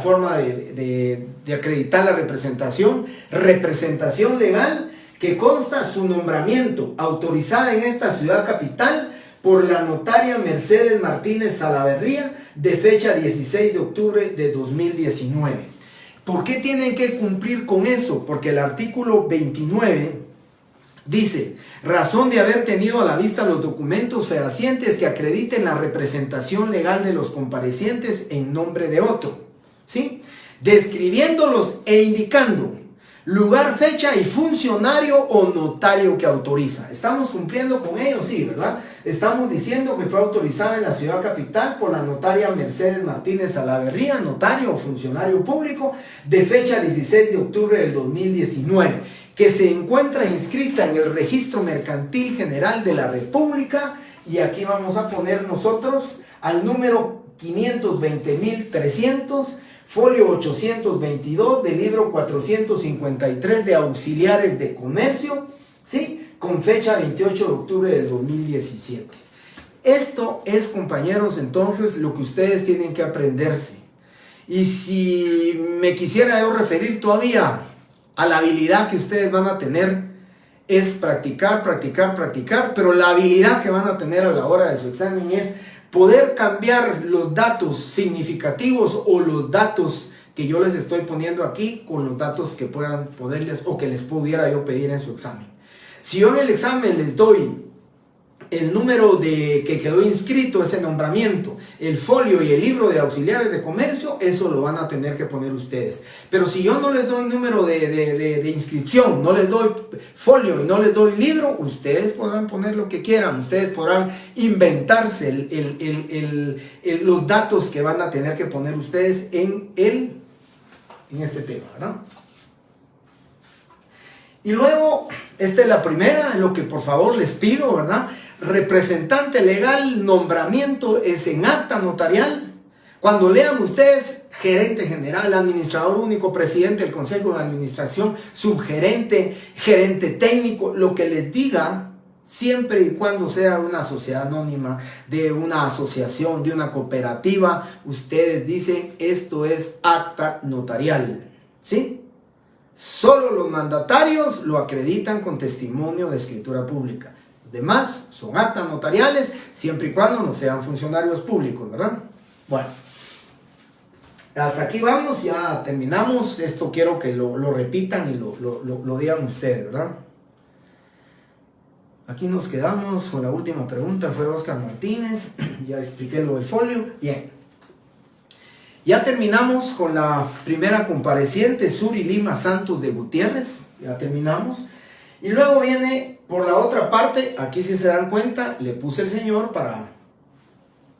forma de acreditar la representación. Representación legal que consta su nombramiento, autorizada en esta ciudad capital por la notaria Mercedes Martínez Salaverría, de fecha 16 de octubre de 2019. ¿Por qué tienen que cumplir con eso? Porque el artículo 29 dice, razón de haber tenido a la vista los documentos fehacientes que acrediten la representación legal de los comparecientes en nombre de otro, ¿sí? Describiéndolos e indicando lugar, fecha y funcionario o notario que autoriza. ¿Estamos cumpliendo con ello? Sí, ¿verdad? Estamos diciendo que fue autorizada en la ciudad capital por la notaria Mercedes Martínez Salaverría, notario o funcionario público, de fecha 16 de octubre del 2019, que se encuentra inscrita en el Registro Mercantil General de la República, y aquí vamos a poner nosotros al número 520.300, folio 822 del libro 453 de auxiliares de comercio, ¿sí? Con fecha 28 de octubre del 2017. Esto es, compañeros, entonces lo que ustedes tienen que aprenderse. Y si me quisiera yo referir todavía a la habilidad que ustedes van a tener, es practicar, pero la habilidad que van a tener a la hora de su examen es poder cambiar los datos significativos o los datos que yo les estoy poniendo aquí con los datos que puedan poderles o que les pudiera yo pedir en su examen. Si yo en el examen les doy el número de que quedó inscrito ese nombramiento, el folio y el libro de auxiliares de comercio, eso lo van a tener que poner ustedes. Pero si yo no les doy número de inscripción, no les doy folio y no les doy libro, ustedes podrán poner lo que quieran, ustedes podrán inventarse los datos que van a tener que poner ustedes en este tema, ¿verdad? Y luego, esta es la primera, en lo que por favor les pido, ¿verdad? Representante legal, nombramiento es en acta notarial. Cuando lean ustedes gerente general, administrador único, presidente del consejo de administración, subgerente, gerente técnico, lo que les diga, siempre y cuando sea una sociedad anónima, de una asociación, de una cooperativa, ustedes dicen esto es acta notarial, ¿sí? Solo los mandatarios lo acreditan con testimonio de escritura pública. Los demás son actas notariales siempre y cuando no sean funcionarios públicos, ¿verdad? Bueno, hasta aquí vamos, ya terminamos. Esto quiero que lo repitan y lo digan ustedes, ¿verdad? Aquí nos quedamos con la última pregunta, fue Oscar Martínez. Ya expliqué lo del folio. Bien. Ya terminamos con la primera compareciente, Suri Lima Santos de Gutiérrez. Ya terminamos. Y luego viene por la otra parte, aquí si se dan cuenta, le puse el señor para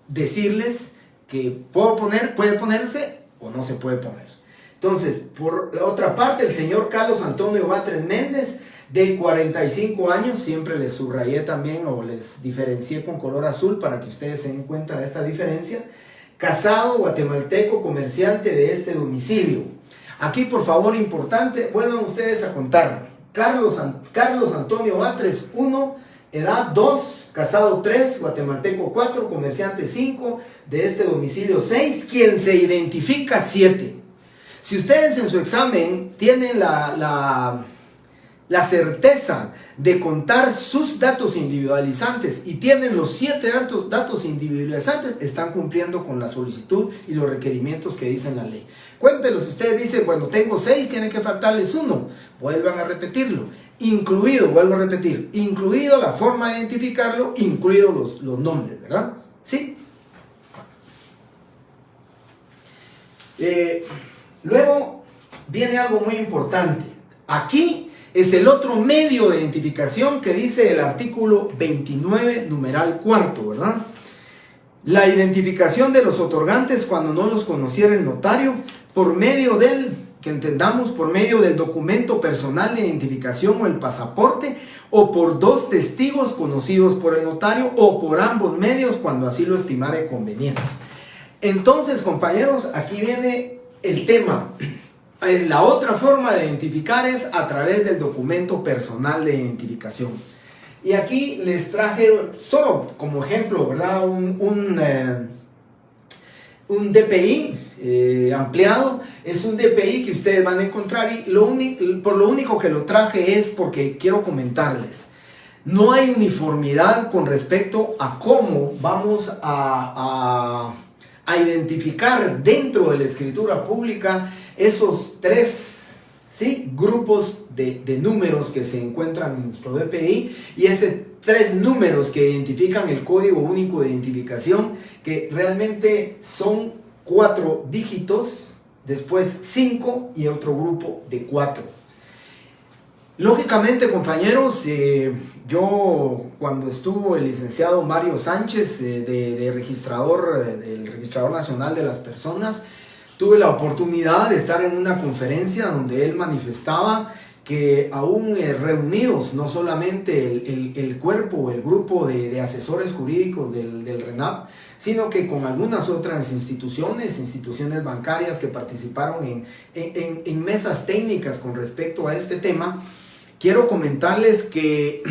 decirles que puede ponerse o no se puede poner. Entonces, por la otra parte, el señor Carlos Antonio Batres Méndez, de 45 años, siempre les subrayé también o les diferencié con color azul para que ustedes se den cuenta de esta diferencia. Casado, guatemalteco, comerciante de este domicilio. Aquí, por favor, importante, vuelvan ustedes a contar. Carlos Antonio Batres 1, edad 2, casado 3, guatemalteco 4, comerciante 5, de este domicilio 6, quien se identifica 7. Si ustedes en su examen tienen la certeza de contar sus datos individualizantes y tienen los 7 datos individualizantes, están cumpliendo con la solicitud y los requerimientos que dice la ley. Cuéntelos, ustedes dicen, bueno, tengo 6, tienen que faltarles 1. Vuelvan a repetirlo. Incluido, vuelvo a repetir, incluido la forma de identificarlo, incluido los nombres, ¿verdad? ¿Sí? Luego viene algo muy importante. Aquí es el otro medio de identificación que dice el artículo 29, numeral 4, ¿verdad? La identificación de los otorgantes cuando no los conociera el notario por medio por medio del documento personal de identificación o el pasaporte, o por 2 testigos conocidos por el notario, o por ambos medios cuando así lo estimare conveniente. Entonces, compañeros, aquí viene el tema. La otra forma de identificar es a través del documento personal de identificación. Y aquí les traje, solo como ejemplo, ¿verdad? Un DPI ampliado. Es un DPI que ustedes van a encontrar y por lo único que lo traje es porque quiero comentarles. No hay uniformidad con respecto a cómo vamos a identificar dentro de la escritura pública esos 3 grupos de números que se encuentran en nuestro DPI y esos 3 números que identifican el código único de identificación, que realmente son 4 dígitos, después 5 y otro grupo de 4. Lógicamente, compañeros, yo cuando estuvo el licenciado Mario Sánchez del Registrador Nacional de las Personas, tuve la oportunidad de estar en una conferencia donde él manifestaba que aún reunidos, no solamente el cuerpo o el grupo de asesores jurídicos del RENAP, sino que con algunas otras instituciones bancarias que participaron en mesas técnicas con respecto a este tema, quiero comentarles que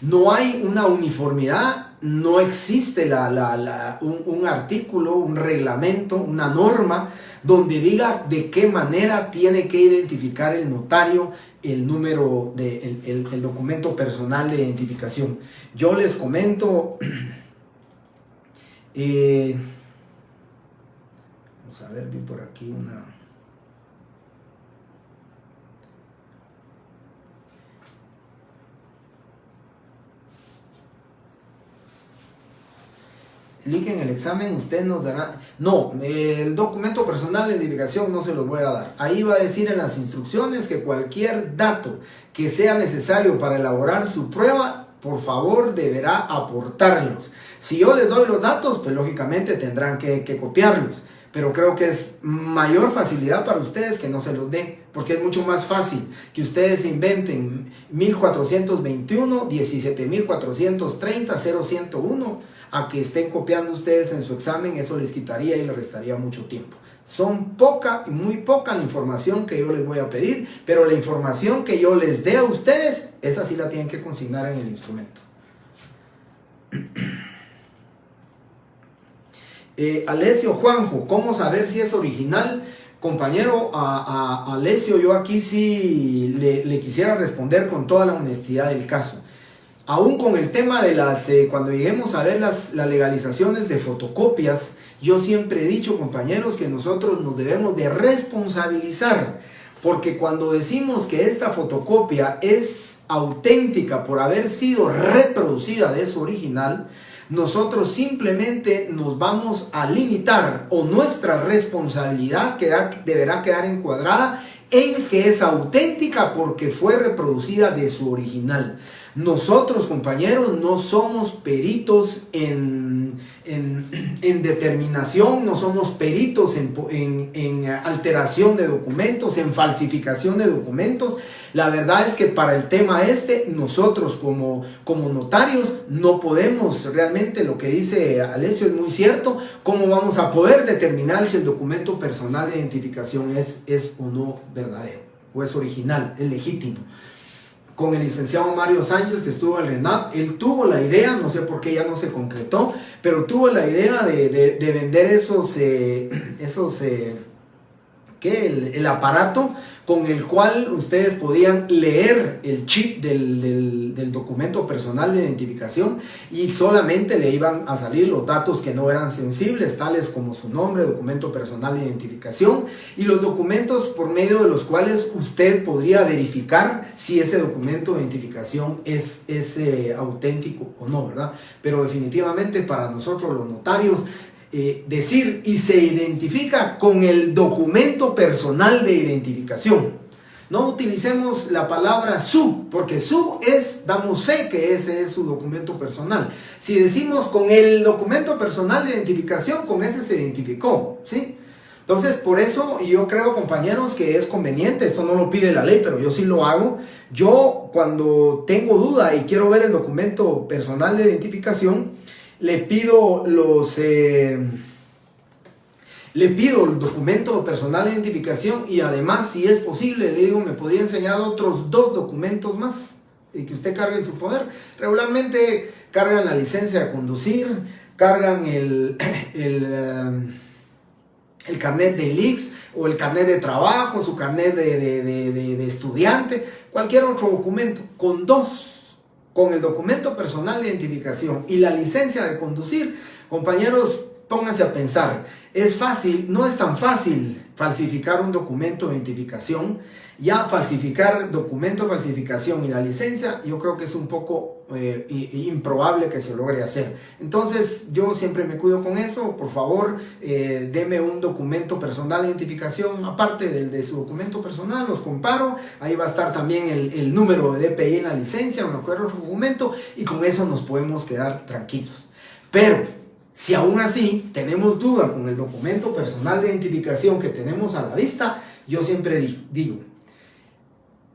no hay una uniformidad, no existe un artículo, un reglamento, una norma donde diga de qué manera tiene que identificar el notario el número el documento personal de identificación. Yo les comento, vamos a ver, vi por aquí una... Link en el examen, usted nos dará... No, el documento personal de identificación no se los voy a dar. Ahí va a decir en las instrucciones que cualquier dato que sea necesario para elaborar su prueba, por favor, deberá aportarlos. Si yo les doy los datos, pues lógicamente tendrán que copiarlos. pero creo que es mayor facilidad para ustedes que no se los dé, porque es mucho más fácil que ustedes inventen 1421, 17430, 0101, a que estén copiando ustedes en su examen. Eso les quitaría y les restaría mucho tiempo. Son poca y muy poca la información que yo les voy a pedir, pero la información que yo les dé a ustedes, esa sí la tienen que consignar en el instrumento. Alessio Juanjo, ¿cómo saber si es original? Compañero, a Alessio, yo aquí sí le quisiera responder con toda la honestidad del caso. Aún con el tema de cuando lleguemos a ver las legalizaciones de fotocopias, yo siempre he dicho, compañeros, que nosotros nos debemos de responsabilizar, porque cuando decimos que esta fotocopia es auténtica por haber sido reproducida de su original, nosotros simplemente nos vamos a limitar, o nuestra responsabilidad deberá quedar encuadrada en que es auténtica porque fue reproducida de su original. Nosotros, compañeros, no somos peritos en determinación, no somos peritos en alteración de documentos, en falsificación de documentos. La verdad es que para el tema nosotros como notarios no podemos, realmente lo que dice Alessio es muy cierto. ¿Cómo vamos a poder determinar si el documento personal de identificación es o no verdadero, o es original, es legítimo? Con el licenciado Mario Sánchez, que estuvo en RENAP, él tuvo la idea, no sé por qué ya no se concretó, pero tuvo la idea de vender el aparato con el cual ustedes podían leer el chip del documento personal de identificación, y solamente le iban a salir los datos que no eran sensibles, tales como su nombre, documento personal de identificación, y los documentos por medio de los cuales usted podría verificar si ese documento de identificación es auténtico o no, ¿verdad? Pero definitivamente para nosotros los notarios, decir y se identifica con el documento personal de identificación. No utilicemos la palabra su, porque su damos fe que ese es su documento personal. Si decimos con el documento personal de identificación, con ese se identificó, ¿sí? Entonces, por eso yo creo, compañeros, que es conveniente. Esto no lo pide la ley, pero yo sí lo hago. Yo, cuando tengo duda y quiero ver el documento personal de identificación, le pido el documento personal de identificación, y además, si es posible, le digo, me podría enseñar otros 2 documentos más y que usted cargue en su poder. Regularmente cargan la licencia de conducir, cargan el carnet del IX, o el carnet de trabajo, su carnet de estudiante, cualquier otro documento. Con el documento personal de identificación y la licencia de conducir, compañeros, pónganse a pensar. Es fácil, no es tan fácil falsificar un documento de identificación. Ya falsificar documento de falsificación y la licencia, yo creo que es un poco improbable que se logre hacer. Entonces, yo siempre me cuido con eso. Por favor, deme un documento personal de identificación aparte del de su documento personal, los comparo. Ahí va a estar también el número de DPI en la licencia, o en cualquier otro documento, y con eso nos podemos quedar tranquilos. Pero si aún así tenemos duda con el documento personal de identificación que tenemos a la vista, yo siempre digo,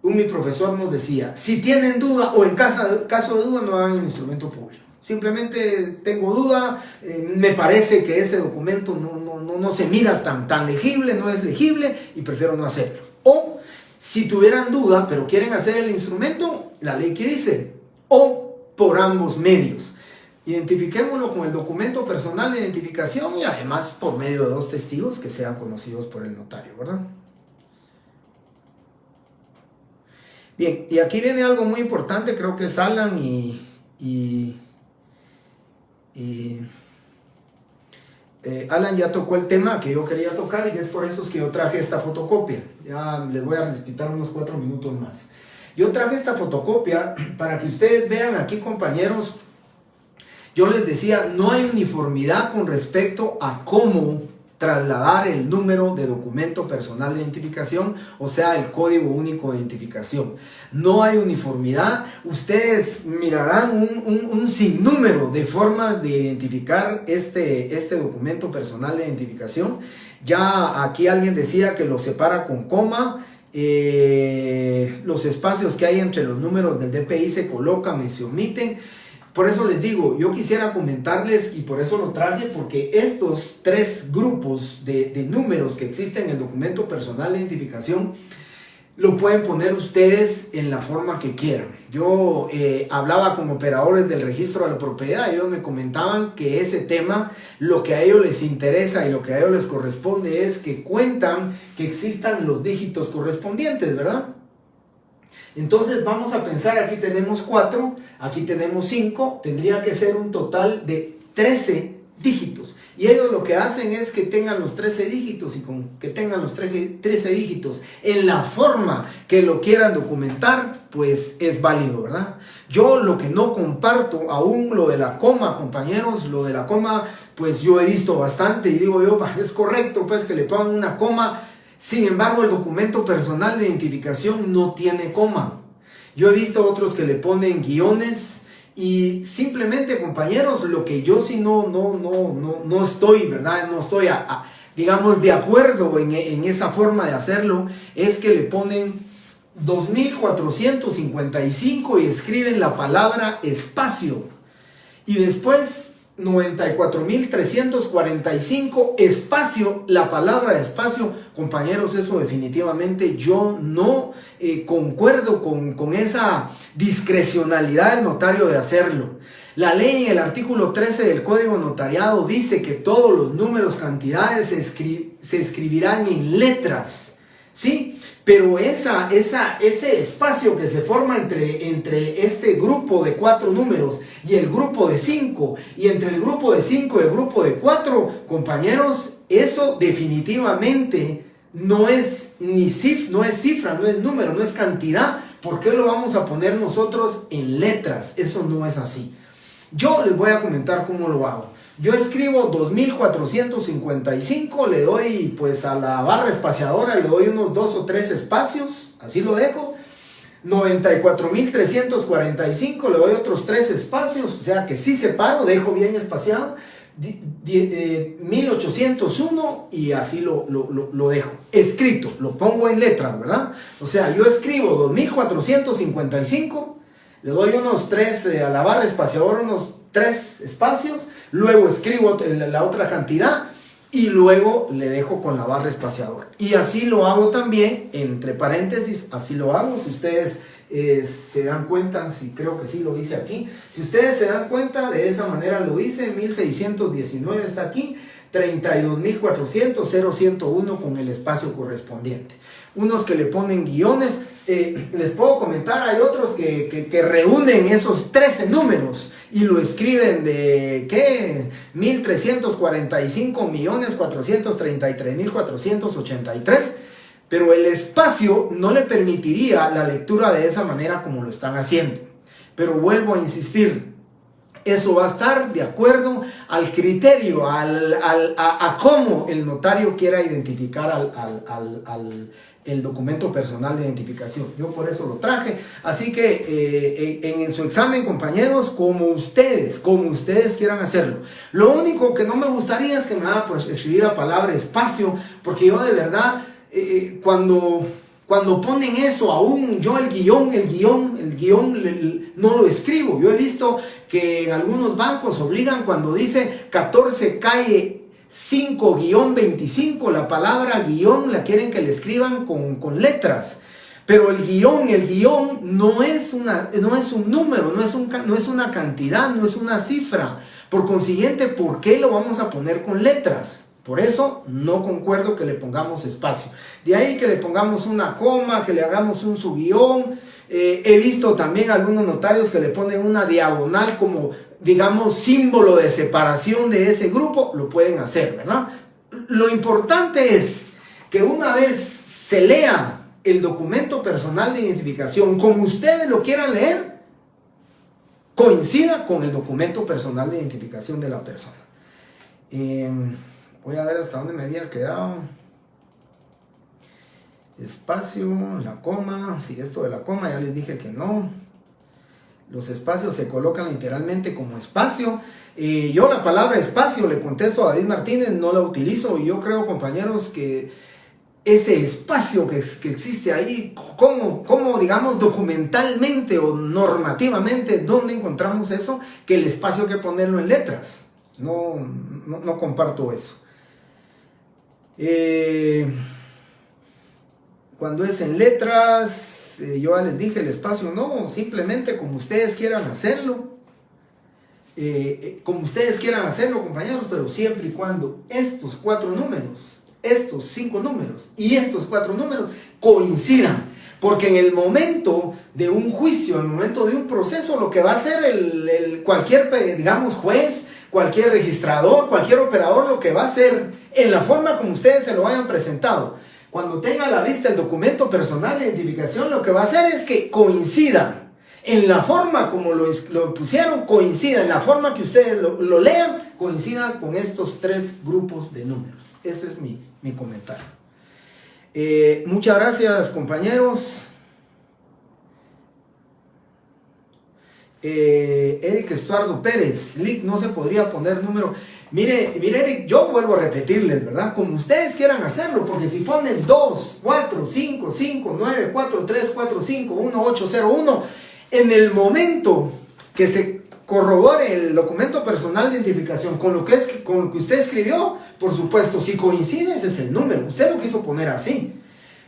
mi profesor nos decía, si tienen duda o en caso de duda, no hagan el instrumento público. Simplemente tengo duda, me parece que ese documento no se mira tan legible, no es legible, y prefiero no hacerlo. O si tuvieran duda pero quieren hacer el instrumento, la ley que dice, o por ambos medios. Identifiquémoslo con el documento personal de identificación, y además por medio de 2 testigos que sean conocidos por el notario, ¿verdad? Bien, y aquí viene algo muy importante, creo que es Alan Alan ya tocó el tema que yo quería tocar, y es por eso que yo traje esta fotocopia. Ya les voy a respetar unos 4 minutos más. Yo traje esta fotocopia para que ustedes vean aquí, compañeros. Yo les decía, no hay uniformidad con respecto a cómo trasladar el número de documento personal de identificación, o sea, el código único de identificación. No hay uniformidad. Ustedes mirarán un sinnúmero de formas de identificar este documento personal de identificación. Ya aquí alguien decía que lo separa con coma. Los espacios que hay entre los números del DPI se colocan y se omiten. Por eso les digo, yo quisiera comentarles, y por eso lo traje, porque estos tres grupos de números que existen en el documento personal de identificación lo pueden poner ustedes en la forma que quieran. Yo hablaba con operadores del registro de la propiedad y ellos me comentaban que ese tema, lo que a ellos les interesa y lo que a ellos les corresponde es que cuentan que existan los dígitos correspondientes, ¿verdad? Entonces vamos a pensar, aquí tenemos 4, aquí tenemos 5, tendría que ser un total de 13 dígitos. Y ellos lo que hacen es que tengan los 13 dígitos, y con que tengan los 13 dígitos en la forma que lo quieran documentar, pues es válido, ¿verdad? Yo lo que no comparto aún, lo de la coma, compañeros, lo de la coma, pues yo he visto bastante y digo yo, es correcto pues que le pongan una coma. Sin embargo, el documento personal de identificación no tiene coma. Yo he visto otros que le ponen guiones y simplemente, compañeros, lo que yo sí no estoy, ¿verdad? No estoy, digamos, de acuerdo en esa forma de hacerlo, es que le ponen 2455 y escriben la palabra espacio. Y después 94.345 espacio, la palabra espacio. Compañeros, eso definitivamente yo no concuerdo con esa discrecionalidad del notario de hacerlo. La ley en el artículo 13 del Código Notariado dice que todos los números, cantidades se escribirán en letras, ¿sí? Pero ese espacio que se forma entre este grupo de 4 números y el grupo de 5, y entre el grupo de 5 y el grupo de 4, compañeros, eso definitivamente no es cifra, no es número, no es cantidad. ¿Por qué lo vamos a poner nosotros en letras? Eso no es así. Yo les voy a comentar cómo lo hago. Yo escribo 2455, le doy pues a la barra espaciadora, le doy unos 2 o 3 espacios, así lo dejo. 94.345, le doy otros 3 espacios, o sea que sí separo, dejo bien espaciado. 1801 y así lo dejo escrito, lo pongo en letras, ¿verdad? O sea, yo escribo 2455, le doy unos 3 a la barra espaciadora, unos 3 espacios, luego escribo la otra cantidad y luego le dejo con la barra espaciadora. Y así lo hago también, entre paréntesis, así lo hago. Si ustedes se dan cuenta, si creo que sí lo hice aquí, si ustedes se dan cuenta, de esa manera lo hice. 1619 está aquí, 32.400, 0101 con el espacio correspondiente. Unos que le ponen guiones, les puedo comentar, hay otros que reúnen esos 13 números y lo escriben de, ¿qué? 1.345.433.483, pero el espacio no le permitiría la lectura de esa manera como lo están haciendo. Pero vuelvo a insistir, eso va a estar de acuerdo al criterio, a cómo el notario quiera identificar el documento personal de identificación. Yo por eso lo traje. Así que en su examen, compañeros, como ustedes quieran hacerlo. Lo único que no me gustaría es que me haga pues escribir la palabra espacio, porque yo de verdad, cuando ponen eso, aún yo el guión no lo escribo. Yo he visto que en algunos bancos obligan, cuando dice 14 calle 5-25, la palabra guión la quieren que le escriban con letras. Pero el guión no es un número, no es una cantidad, no es una cifra. Por consiguiente, ¿por qué lo vamos a poner con letras? Por eso no concuerdo que le pongamos espacio. De ahí que le pongamos una coma, que le hagamos un subguión. He visto también algunos notarios que le ponen una diagonal como, digamos, símbolo de separación de ese grupo. Lo pueden hacer, ¿verdad? Lo importante es que una vez se lea el documento personal de identificación como ustedes lo quieran leer, coincida con el documento personal de identificación de la persona. Voy a ver hasta dónde me había quedado. Espacio, la coma. Si esto de la coma ya les dije que no. Los espacios se colocan literalmente como espacio. Yo la palabra espacio, le contesto a David Martínez, no la utilizo. Y yo creo, compañeros, que ese espacio que existe ahí, ¿cómo digamos documentalmente o normativamente, dónde encontramos eso? Que el espacio hay que ponerlo en letras. No comparto eso. Cuando es en letras, yo ya les dije el espacio, no, simplemente como ustedes quieran hacerlo. Como ustedes quieran hacerlo, compañeros, pero siempre y cuando estos 4 números, estos 5 números y estos 4 números coincidan. Porque en el momento de un juicio, en el momento de un proceso, lo que va a hacer cualquier, digamos, juez, cualquier registrador, cualquier operador, lo que va a hacer en la forma como ustedes se lo hayan presentado, cuando tenga a la vista el documento personal de identificación, lo que va a hacer es que coincida. En la forma como lo pusieron, coincida. En la forma que ustedes lo lean, coincida con estos 3 grupos de números. Ese es mi comentario. Muchas gracias, compañeros. Eric Estuardo Pérez, Lick, no se podría poner número. Mire, Eric, yo vuelvo a repetirles, ¿verdad? Como ustedes quieran hacerlo, porque si ponen 2, 4, 5, 5, 9, 4, 3, 4, 5, 1, 8, 0, 1, en el momento que se corrobore el documento personal de identificación con lo que usted escribió, por supuesto, si coincide, ese es el número. Usted lo quiso poner así.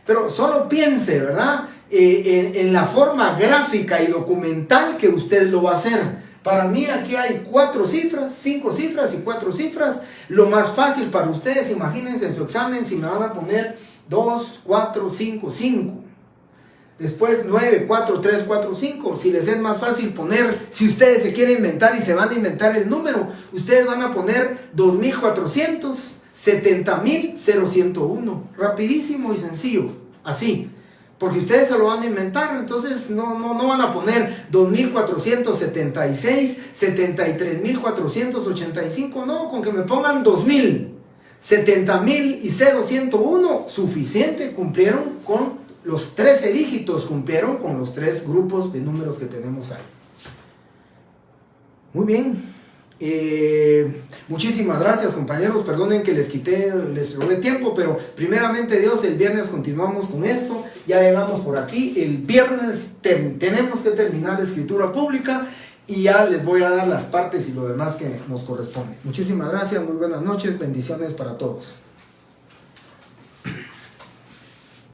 Pero solo piense, ¿verdad? En la forma gráfica y documental que usted lo va a hacer. Para mí aquí hay 4 cifras, 5 cifras y 4 cifras. Lo más fácil para ustedes, imagínense en su examen si me van a poner 2, 4, 5, 5. Después 9, 4, 3, 4, 5. Si les es más fácil poner, si ustedes se quieren inventar y se van a inventar el número, ustedes van a poner 2400, 70,001. Rapidísimo y sencillo. Así. Porque ustedes se lo van a inventar, entonces no van a poner 2476, 73,485. No, con que me pongan 2000, 70,000 y 0101, suficiente, cumplieron con los 13 dígitos, cumplieron con los 3 grupos de números que tenemos ahí. Muy bien. Muchísimas gracias, compañeros. Perdonen que les robé tiempo, pero primeramente Dios, el viernes continuamos con esto. Ya llegamos por aquí. El viernes tenemos que terminar la escritura pública y ya les voy a dar las partes y lo demás que nos corresponde. Muchísimas gracias, muy buenas noches, bendiciones para todos.